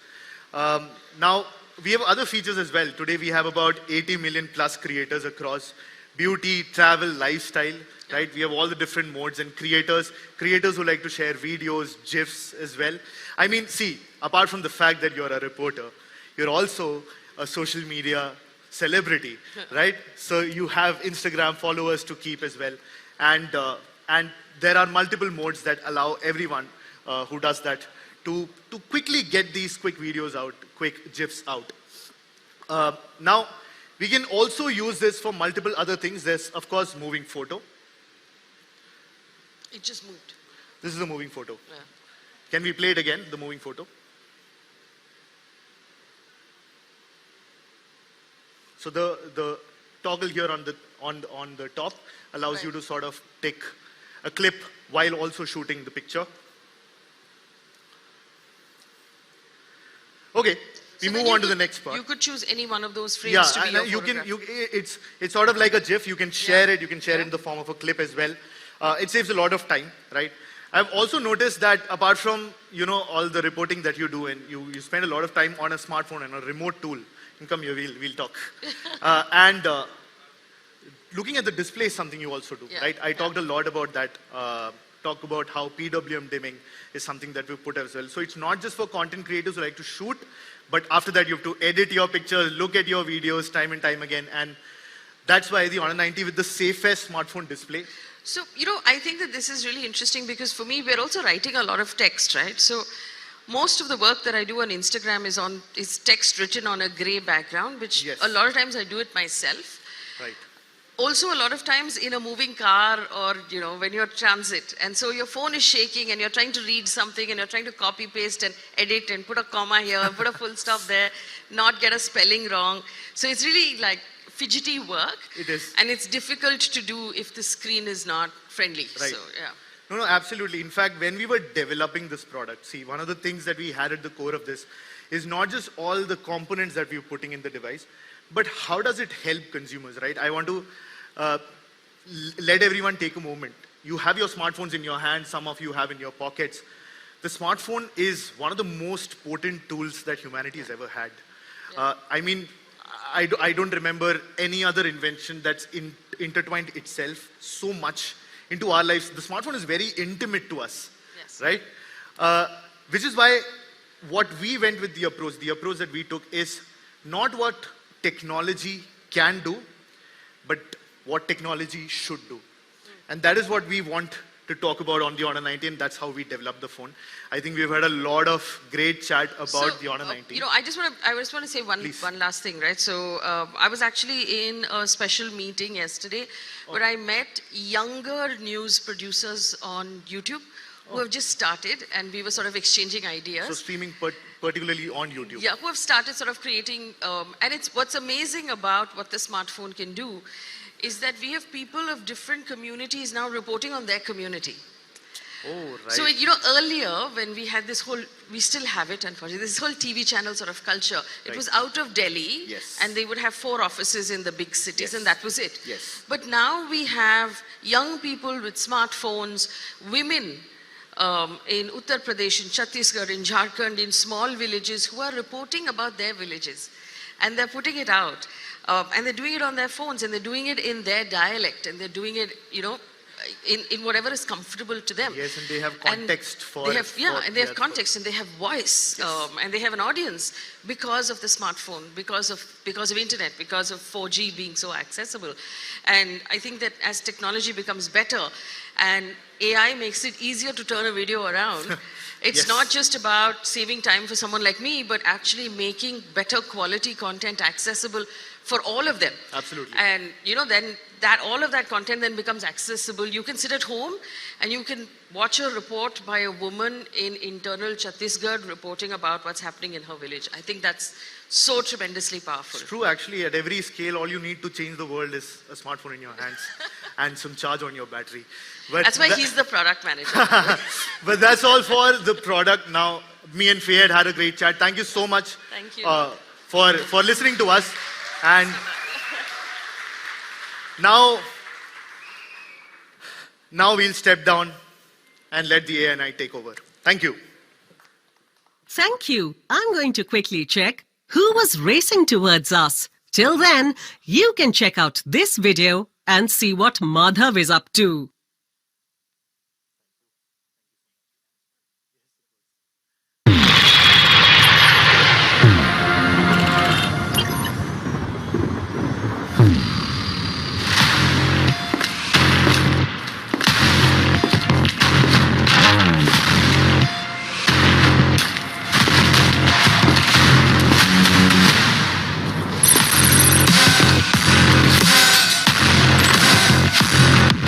Now, we have other features as well. Today we have about 80 million plus creators across beauty, travel, lifestyle, right? We have all the different modes and creators who like to share videos, GIFs as well. I mean, see, apart from the fact that you're a reporter, you're also a social media celebrity, right? So you have Instagram followers to keep as well. And there are multiple modes that allow everyone who does that to quickly get these quick videos out, quick GIFs out. Now, we can also use this for multiple other things. There's, of course, moving photo. It just moved. This is a moving photo. Yeah. Can we play it again, the moving photo? So the toggle here on the top allows you to sort of take a clip while also shooting the picture. Okay, we move on to the next part. You could choose any one of those frames to be your photograph. It's sort of like a GIF. You can share it. You can share it in the form of a clip as well. It saves a lot of time, right? I've also noticed that apart from all the reporting that you do, and you spend a lot of time on a smartphone and a remote tool. You come here, we'll talk. And looking at the display is something you also do, right? I talked a lot about that. Talk about how PWM dimming is something that we put as well. So it's not just for content creators who like to shoot, but after that you have to edit your pictures, look at your videos time and time again. And that's why the Honor 90 with the safest smartphone display. So, I think that this is really interesting because for me, we're also writing a lot of text, right? So most of the work that I do on Instagram is text written on a gray background, which a lot of times I do it myself. Right. Also, a lot of times in a moving car or, when you're transit. And so your phone is shaking and you're trying to read something and you're trying to copy, paste and edit and put a comma here, put a full stop there, not get a spelling wrong. So it's really like fidgety work. It is. And it's difficult to do if the screen is not friendly. Right. So, yeah. No, absolutely. In fact, when we were developing this product, see, one of the things that we had at the core of this is not just all the components that we're putting in the device, but how does it help consumers, right? I want to let everyone take a moment. You have your smartphones in your hand, some of you have in your pockets. The smartphone is one of the most potent tools that humanity has ever had. I mean, I don't remember any other invention that's intertwined itself so much into our lives. The smartphone is very intimate to us, right? Which is why what we went with the approach that we took is not what technology can do, but what technology should do. And that is what we want to talk about on the Honor 90, and that's how we developed the phone. I think we've had a lot of great chat about the Honor 90. I just want to say one last thing, right? So I was actually in a special meeting yesterday where I met younger news producers on YouTube who have just started, and we were sort of exchanging ideas. So streaming particularly on YouTube. Yeah, who have started sort of creating, and it's what's amazing about what the smartphone can do is that we have people of different communities now reporting on their community. Oh, right. So, earlier when we had we still have it, unfortunately, this whole TV channel sort of culture, it was out of Delhi, and they would have 4 offices in the big cities, and that was it. Yes. But now we have young people with smartphones, women in Uttar Pradesh, in Chhattisgarh, in Jharkhand, in small villages who are reporting about their villages. And they're putting it out. And they're doing it on their phones, and they're doing it in their dialect, and they're doing it, in whatever is comfortable to them. Yes, and they have context and they have context, and they have voice, and they have an audience because of the smartphone, because of internet, because of 4G being so accessible. And I think that as technology becomes better and AI makes it easier to turn a video around, it's not just about saving time for someone like me, but actually making better quality content accessible for all of them. Absolutely. And then all of that content then becomes accessible. You can sit at home and you can watch a report by a woman in internal Chhattisgarh reporting about what's happening in her village. I think that's so tremendously powerful. It's true, actually, at every scale, all you need to change the world is a smartphone in your hands and some charge on your battery. But That's why he's the product manager. But that's all for the product. Now, me and Fayed had a great chat. Thank you so much Thank you. For listening to us. And now we'll step down and let the AI night take over. Thank you. Thank you. I'm going to quickly check who was racing towards us. Till then, you can check out this video and see what Madhav is up to.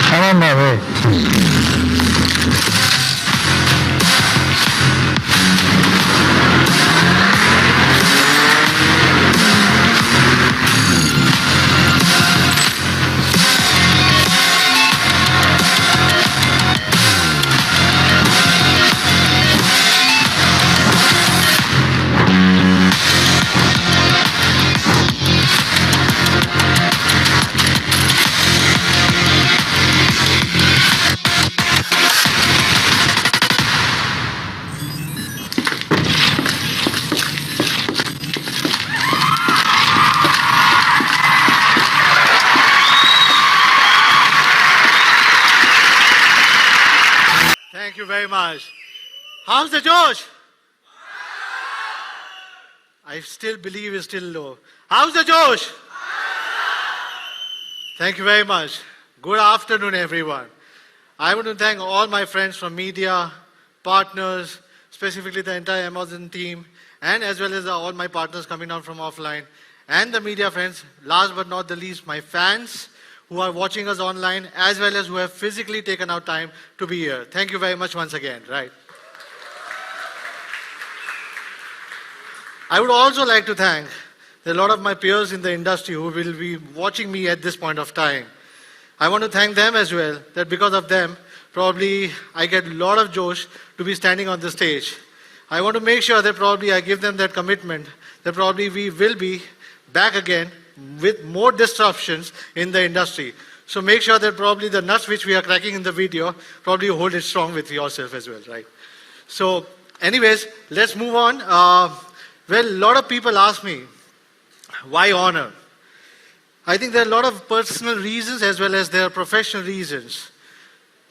I'm on my way. Thank you very much. How's the Josh? I still believe it's still low. How's the Josh? Thank you very much. Good afternoon, everyone. I want to thank all my friends from media, partners, specifically the entire Amazon team, and as well as all my partners coming down from offline, and the media friends, last but not the least, my fans who are watching us online, as well as who have physically taken out time to be here. Thank you very much once again, right? I would also like to thank a lot of my peers in the industry who will be watching me at this point of time. I want to thank them as well, that because of them, probably I get a lot of josh to be standing on the stage. I want to make sure that probably I give them that commitment, that probably we will be back again with more disruptions in the industry. So make sure that probably the nuts which we are cracking in the video, probably you hold it strong with yourself as well, right? So anyways, let's move on. Well, a lot of people ask me, why honor? I think there are a lot of personal reasons as well as there are professional reasons.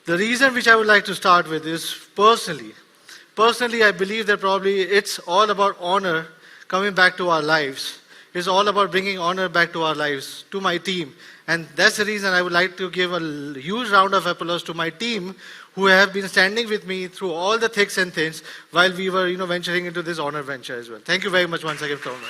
The reason which I would like to start with is personally. Personally, I believe that probably it's all about honor coming back to our lives. It's all about bringing honor back to our lives, to my team. And that's the reason I would like to give a huge round of applause to my team who have been standing with me through all the thicks and thins while we were, venturing into this honor venture as well. Thank you very much once again, Thomas.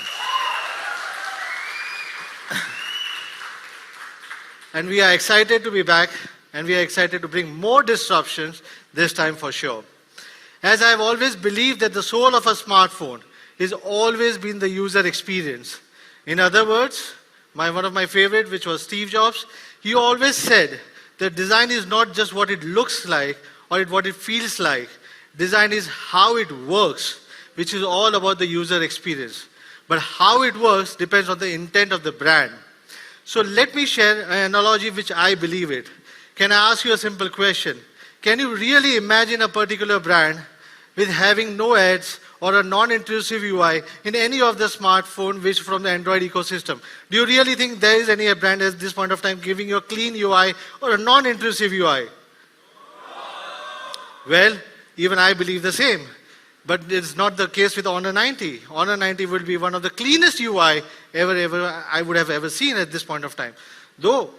And we are excited to be back, and we are excited to bring more disruptions this time for sure. As I've always believed that the soul of a smartphone has always been the user experience. In other words, one of my favorite, which was Steve Jobs, he always said that design is not just what it looks like or what it feels like. Design is how it works, which is all about the user experience. But how it works depends on the intent of the brand. So let me share an analogy which I believe it. Can I ask you a simple question? Can you really imagine a particular brand with having no ads or a non-intrusive UI in any of the smartphone which from the Android ecosystem? Do you really think there is any brand at this point of time giving you a clean UI or a non-intrusive UI? Well, even I believe the same. But it's not the case with Honor 90. Honor 90 will be one of the cleanest UI I would have ever seen at this point of time. Though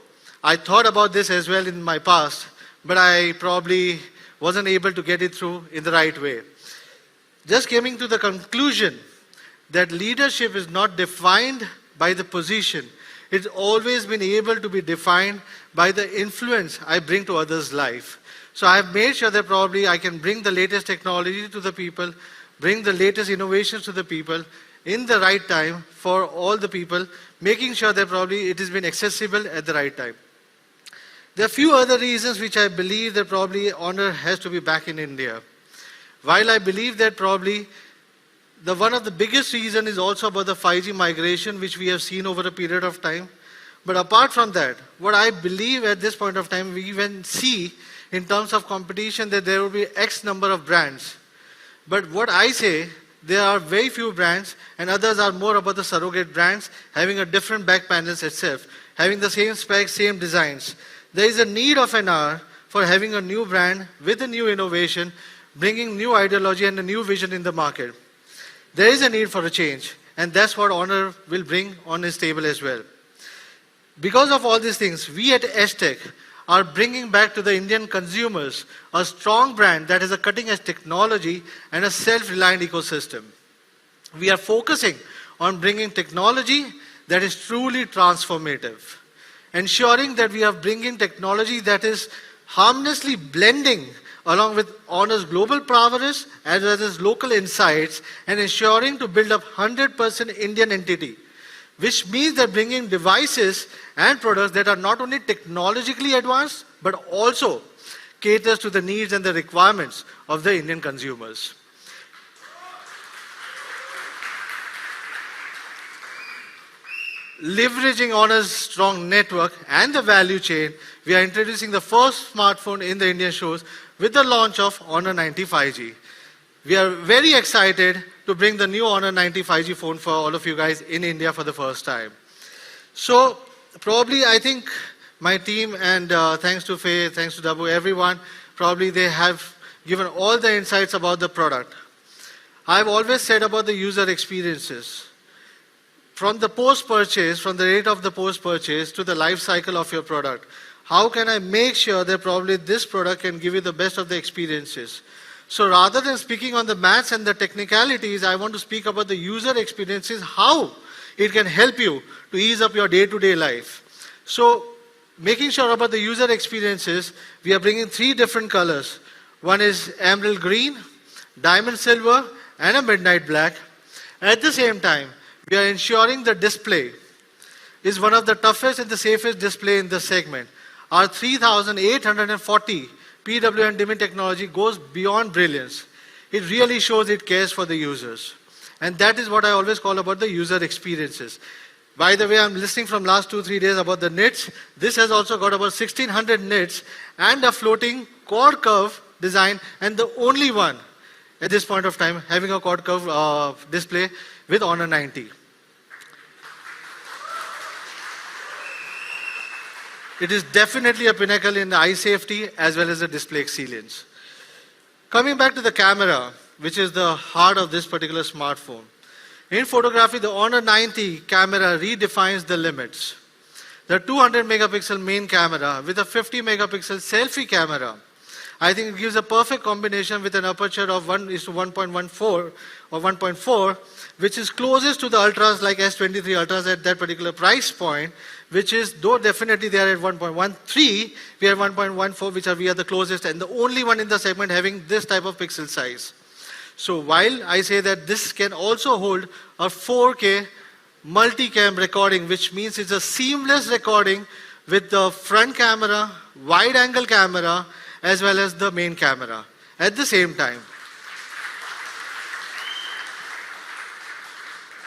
I thought about this as well in my past, but I probably wasn't able to get it through in the right way. Just coming to the conclusion that leadership is not defined by the position, it's always been able to be defined by the influence I bring to others' life. So I've made sure that probably I can bring the latest technology to the people, bring the latest innovations to the people in the right time for all the people, making sure that probably it has been accessible at the right time. There are a few other reasons which I believe that probably Honor has to be back in India. While I believe that probably one of the biggest reasons is also about the 5G migration which we have seen over a period of time. But apart from that, what I believe at this point of time, we even see in terms of competition that there will be X number of brands. But what I say, there are very few brands and others are more about the surrogate brands having a different back panels itself, having the same specs, same designs. There is a need of an hour for having a new brand with a new innovation, bringing new ideology and a new vision in the market. There is a need for a change, and that's what Honor will bring on his table as well. Because of all these things, we at Tech are bringing back to the Indian consumers a strong brand that has a cutting-edge technology and a self-reliant ecosystem. We are focusing on bringing technology that is truly transformative, ensuring that we are bringing technology that is harmoniously blending along with Honor's global prowess as well as local insights, and ensuring to build up 100% Indian entity, which means that bringing devices and products that are not only technologically advanced, but also caters to the needs and the requirements of the Indian consumers. Leveraging Honor's strong network and the value chain, we are introducing the first smartphone in the Indian shows with the launch of Honor 90 5G. We are very excited to bring the new Honor 90 5G phone for all of you guys in India for the first time. So probably I think my team and thanks to Faye, thanks to Dabu, everyone, probably they have given all the insights about the product. I've always said about the user experiences. From the post-purchase, from the rate of the post-purchase to the life cycle of your product, how can I make sure that probably this product can give you the best of the experiences? So rather than speaking on the maths and the technicalities, I want to speak about the user experiences, how it can help you to ease up your day-to-day life. So making sure about the user experiences, we are bringing 3 different colors. One is emerald green, diamond silver, and a midnight black. At the same time, we are ensuring the display is one of the toughest and the safest display in the segment. Our 3840 PWM dimming technology goes beyond brilliance. It really shows it cares for the users. And that is what I always call about the user experiences. By the way, I'm listening from last 2-3 days about the nits. This has also got about 1600 nits and a floating quad curve design, and the only one at this point of time having a quad curve display with Honor 90. It is definitely a pinnacle in eye safety as well as the display excellence. Coming back to the camera, which is the heart of this particular smartphone. In photography, the Honor 90 camera redefines the limits. The 200 megapixel main camera with a 50 megapixel selfie camera, I think it gives a perfect combination with an aperture of 1:1.14 or 1.4, which is closest to the ultras like S23 Ultras at that particular price point, which is, though definitely they are at 1.13, we are at 1.14, which we are the closest and the only one in the segment having this type of pixel size. So while I say that this can also hold a 4K multicam recording, which means it's a seamless recording with the front camera, wide angle camera, as well as the main camera at the same time.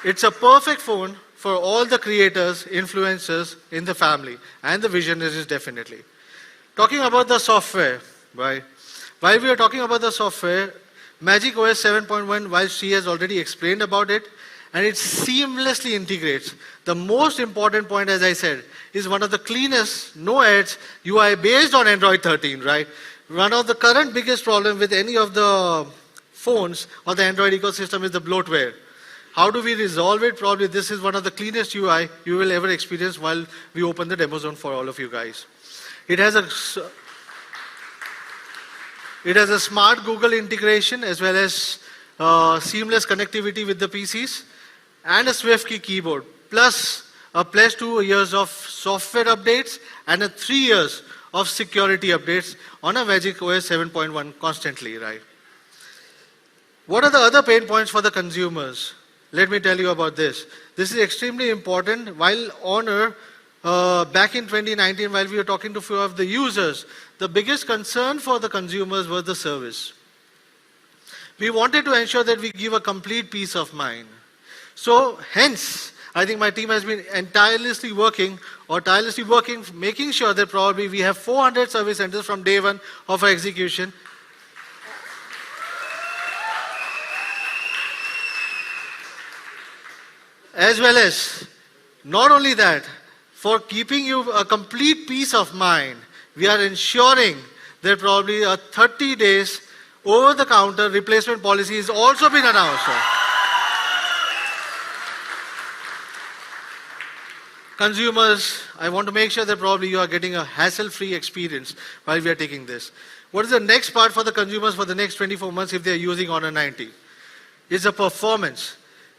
It's a perfect phone for all the creators, influencers in the family, and the visionaries definitely. Talking about the software, right? While we are talking about the software, Magic OS 7.1, while she has already explained about it, and it seamlessly integrates. The most important point, as I said, is one of the cleanest, no ads UI based on Android 13, right? One of the current biggest problem with any of the phones or the Android ecosystem is the bloatware. How do we resolve it? Probably this is one of the cleanest UI you will ever experience while we open the demo zone for all of you guys. It has a smart Google integration as well as seamless connectivity with the PCs and a SwiftKey keyboard, plus a pledge 2 years of software updates, and a 3 years of security updates on a Magic OS 7.1 constantly, right? What are the other pain points for the consumers? Let me tell you about this. This is extremely important. While Honor, back in 2019, while we were talking to a few of the users, the biggest concern for the consumers was the service. We wanted to ensure that we give a complete peace of mind. So hence, I think my team has been tirelessly working, making sure that probably we have 400 service centers from day one of our execution. As well as, not only that, for keeping you a complete peace of mind, we are ensuring that probably a 30 days over-the-counter replacement policy has also been announced. Consumers, I want to make sure that probably you are getting a hassle-free experience while we are taking this. What is the next part for the consumers for the next 24 months if they are using Honor 90? It's the performance.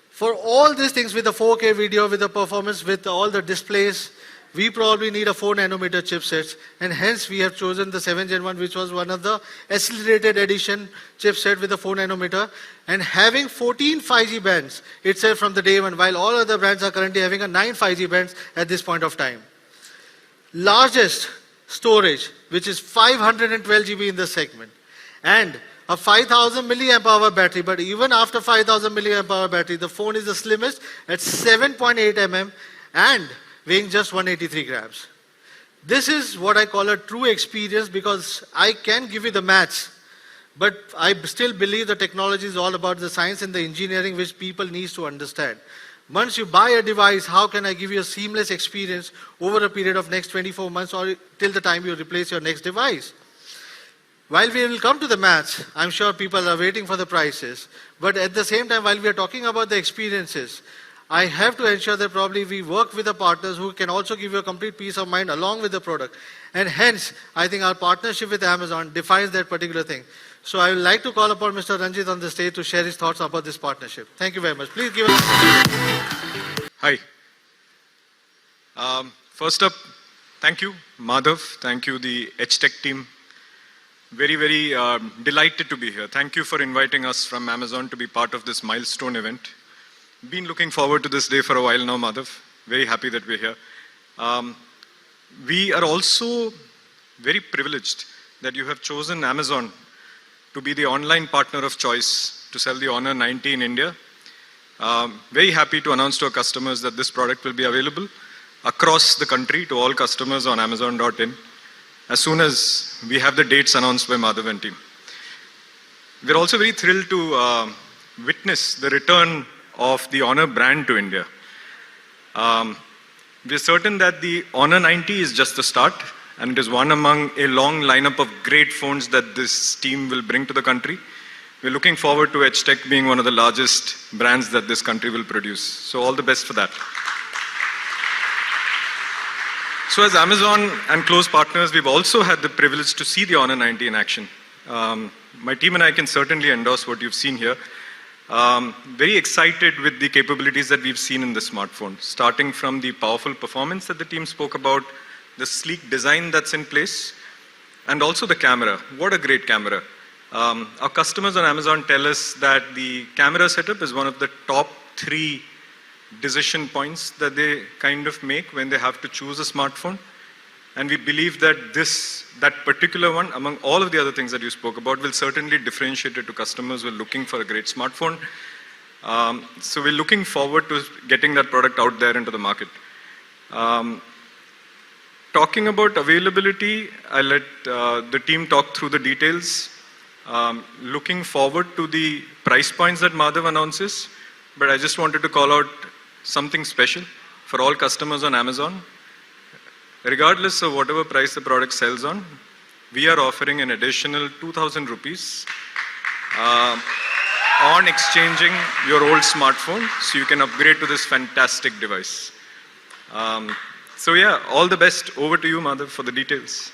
For all these things with the 4K video, with the performance, with all the displays, we probably need a 4 nanometer chipset, and hence we have chosen the 7 Gen 1, which was one of the accelerated edition chipset with the 4 nanometer, and having 14 5G bands itself from the day one, while all other brands are currently having a 9 5G bands at this point of time. Largest storage, which is 512 GB in the segment, and a 5000 milliamp hour battery, but even after 5000 milliamp hour battery, the phone is the slimmest at 7.8 mm and weighing just 183 grams. This is what I call a true experience, because I can give you the maths, but I still believe the technology is all about the science and the engineering which people need to understand. Once you buy a device, how can I give you a seamless experience over a period of next 24 months or till the time you replace your next device? While we will come to the maths, I'm sure people are waiting for the prices. But at the same time, while we are talking about the experiences, I have to ensure that probably we work with the partners who can also give you a complete peace of mind along with the product. And hence, I think our partnership with Amazon defines that particular thing. So I would like to call upon Mr. Ranjit on the stage to share his thoughts about this partnership. Thank you very much. Please give us... Hi. First up, thank you, Madhav. Thank you, the HTech team. Very, very delighted to be here. Thank you for inviting us from Amazon to be part of this milestone event. Been looking forward to this day for a while now, Madhav. Very happy that we're here. We are also very privileged that you have chosen Amazon to be the online partner of choice to sell the Honor 90 in India. Very happy to announce to our customers that this product will be available across the country to all customers on Amazon.in as soon as we have the dates announced by Madhav and team. We're also very thrilled to witness the return of the Honor brand to India. We're certain that the Honor 90 is just the start, and it is one among a long lineup of great phones that this team will bring to the country. We're looking forward to HTech being one of the largest brands that this country will produce. So all the best for that. So as Amazon and close partners, we've also had the privilege to see the Honor 90 in action. My team and I can certainly endorse what you've seen here. Very excited with the capabilities that we've seen in the smartphone, starting from the powerful performance that the team spoke about, the sleek design that's in place, and also the camera. What a great camera. Our customers on Amazon tell us that the camera setup is one of the top 3 decision points that they kind of make when they have to choose a smartphone. And we believe that that particular one, among all of the other things that you spoke about, will certainly differentiate it to customers who are looking for a great smartphone. So we're looking forward to getting that product out there into the market. Talking about availability, I'll let the team talk through the details. Looking forward to the price points that Madhav announces, but I just wanted to call out something special for all customers on Amazon. Regardless of whatever price the product sells on, we are offering an additional 2,000 rupees on exchanging your old smartphone, so you can upgrade to this fantastic device. So yeah, all the best. Over to you, Madhav, for the details.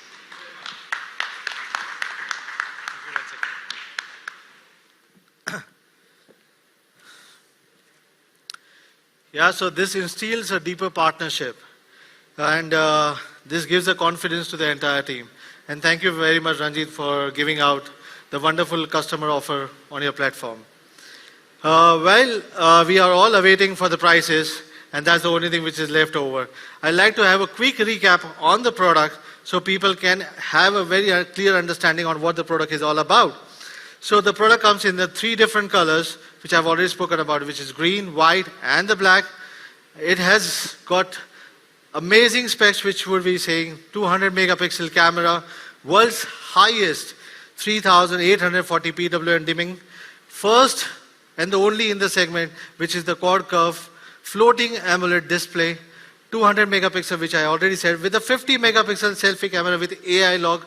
Yeah, so this instills a deeper partnership. And this gives a confidence to the entire team. And thank you very much, Ranjit, for giving out the wonderful customer offer on your platform. While we are all awaiting for the prices, and that's the only thing which is left over, I'd like to have a quick recap on the product so people can have a very clear understanding on what the product is all about. So the product comes in the 3 different colors, which I've already spoken about, which is green, white, and the black. It has got amazing specs, which would be saying 200 megapixel camera, world's highest 3840 PWM dimming, first and the only in the segment, which is the quad curve floating AMOLED display, 200 megapixel, which I already said, with a 50 megapixel selfie camera with AI log,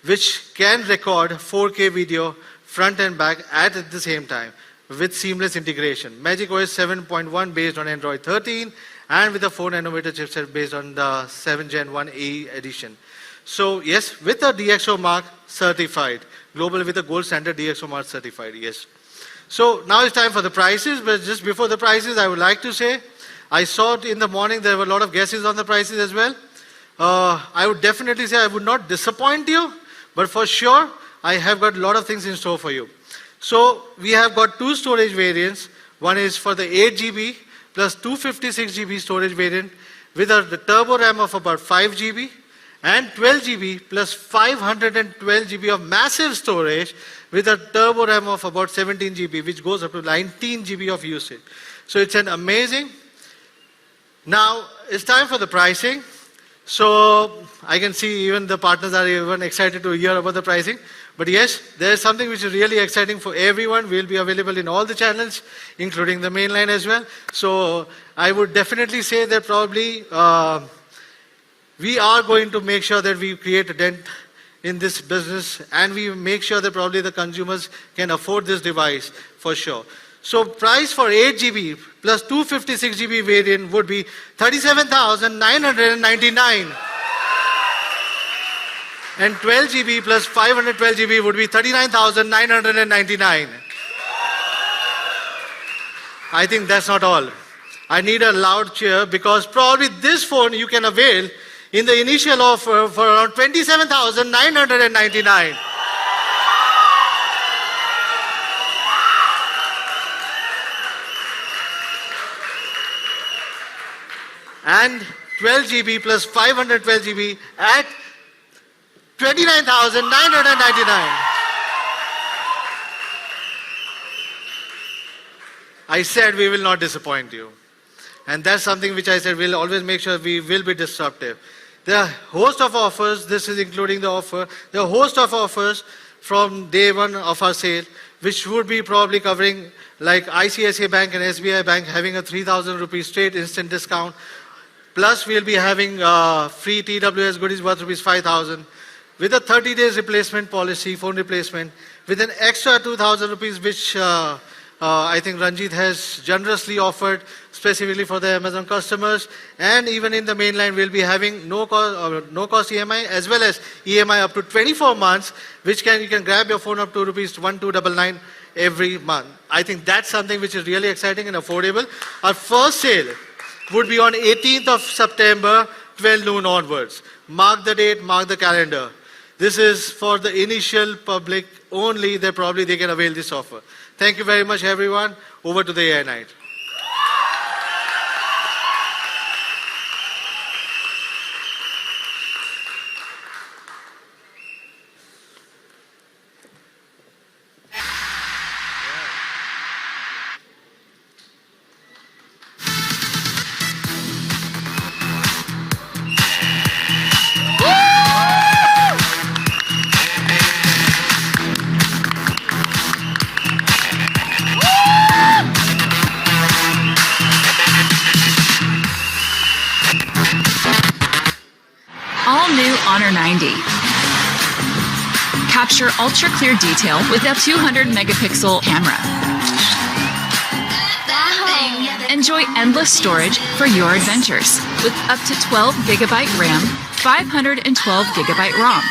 which can record 4K video front and back at the same time with seamless integration. Magic OS 7.1 based on Android 13 and with a 4 nanometer chipset based on the 7 Gen 1 AE edition. So yes, with a DxO mark certified, global with a gold standard DxO mark certified, yes. So now it's time for the prices, but just before the prices, I would like to say, I saw it in the morning, there were a lot of guesses on the prices as well. I would definitely say I would not disappoint you, but for sure, I have got a lot of things in store for you. So we have got 2 storage variants. One is for the 8 GB plus 256 GB storage variant with a turbo RAM of about 5 GB and 12 GB plus 512 GB of massive storage with a turbo RAM of about 17 GB, which goes up to 19 GB of usage. So it's an amazing. Now it's time for the pricing. So I can see even the partners are even excited to hear about the pricing. But yes, there is something which is really exciting for everyone. We'll be available in all the channels, including the mainline as well. So I would definitely say that probably we are going to make sure that we create a dent in this business, and we make sure that probably the consumers can afford this device for sure. So price for 8 GB plus 256 GB variant would be 37,999. And 12 GB plus 512 GB would be 39,999. I think that's not all. I need a loud cheer because probably this phone you can avail in the initial offer for around 27,999. And 12 GB plus 512 GB at 29,999. I said we will not disappoint you. And that's something which I said we'll always make sure we will be disruptive. There are a host of offers, this is including the offer, there are a host of offers from day one of our sale, which would be probably covering like ICICI Bank and SBI Bank having a 3,000 rupees straight instant discount. Plus we'll be having free TWS goodies worth rupees 5,000 with a 30 days replacement policy, phone replacement, with an extra 2,000 rupees which I think Ranjit has generously offered specifically for the Amazon customers. And even in the mainline, we'll be having no cost EMI as well as EMI up to 24 months, which you can grab your phone up to rupees 1,299 every month. I think that's something which is really exciting and affordable. Our first sale would be on 18th of September, 12 noon onwards. Mark the date, mark the calendar. This is for the initial public only, they can avail this offer. Thank you very much, everyone. Over to the AI Night. Honor 90. Capture ultra clear detail with a 200 megapixel camera. Enjoy endless storage for your adventures with up to 12 gigabyte RAM, 512 gigabyte ROM.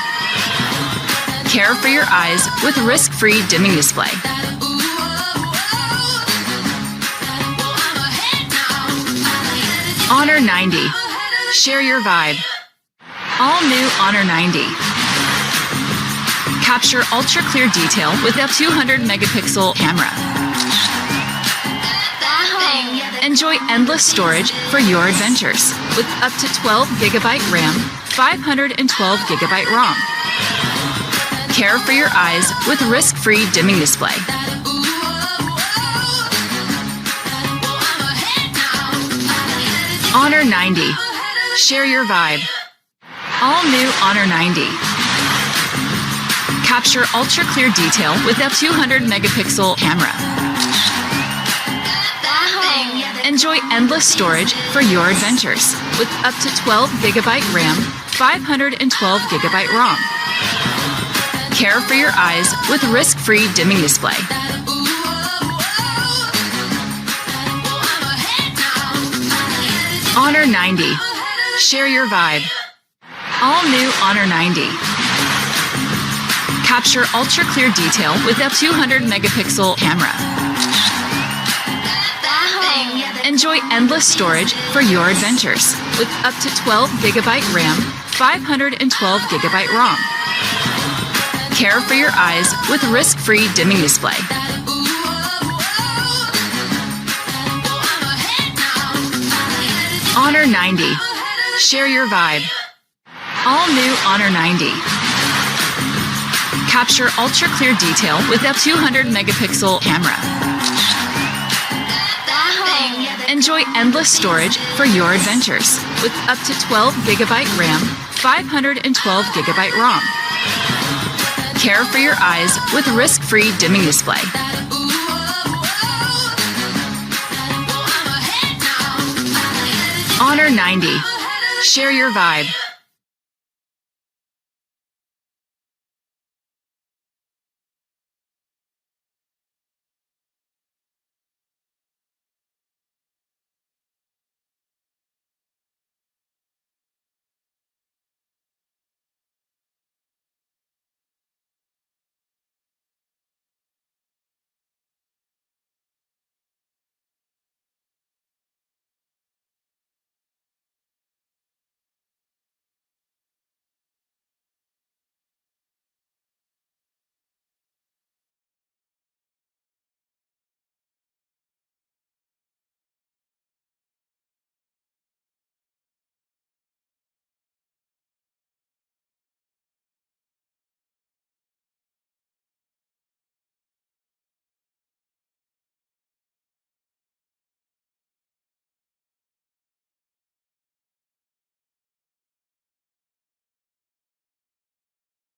Care for your eyes with risk-free dimming display. Honor 90. Share your vibe. All new Honor 90. Capture ultra clear detail with a 200 megapixel camera. Enjoy endless storage for your adventures with up to 12 gigabyte RAM, 512 gigabyte ROM. Care for your eyes with risk-free dimming display. Honor 90. Share your vibe. All new Honor 90. Capture ultra clear detail with a 200 megapixel camera. Enjoy endless storage for your adventures with up to 12 gigabyte RAM, 512 gigabyte ROM. Care for your eyes with risk-free dimming display. Honor 90. Share your vibe. All new Honor 90. Capture ultra clear detail with a 200 megapixel camera. Enjoy endless storage for your adventures with up to 12 gigabyte RAM, 512 gigabyte ROM. Care for your eyes with risk-free dimming display. Honor 90. Share your vibe. All new Honor 90. Capture ultra clear detail with a 200 megapixel camera. Enjoy endless storage for your adventures with up to 12 gigabyte RAM, 512 gigabyte ROM. Care for your eyes with risk-free dimming display. Honor 90. Share your vibe.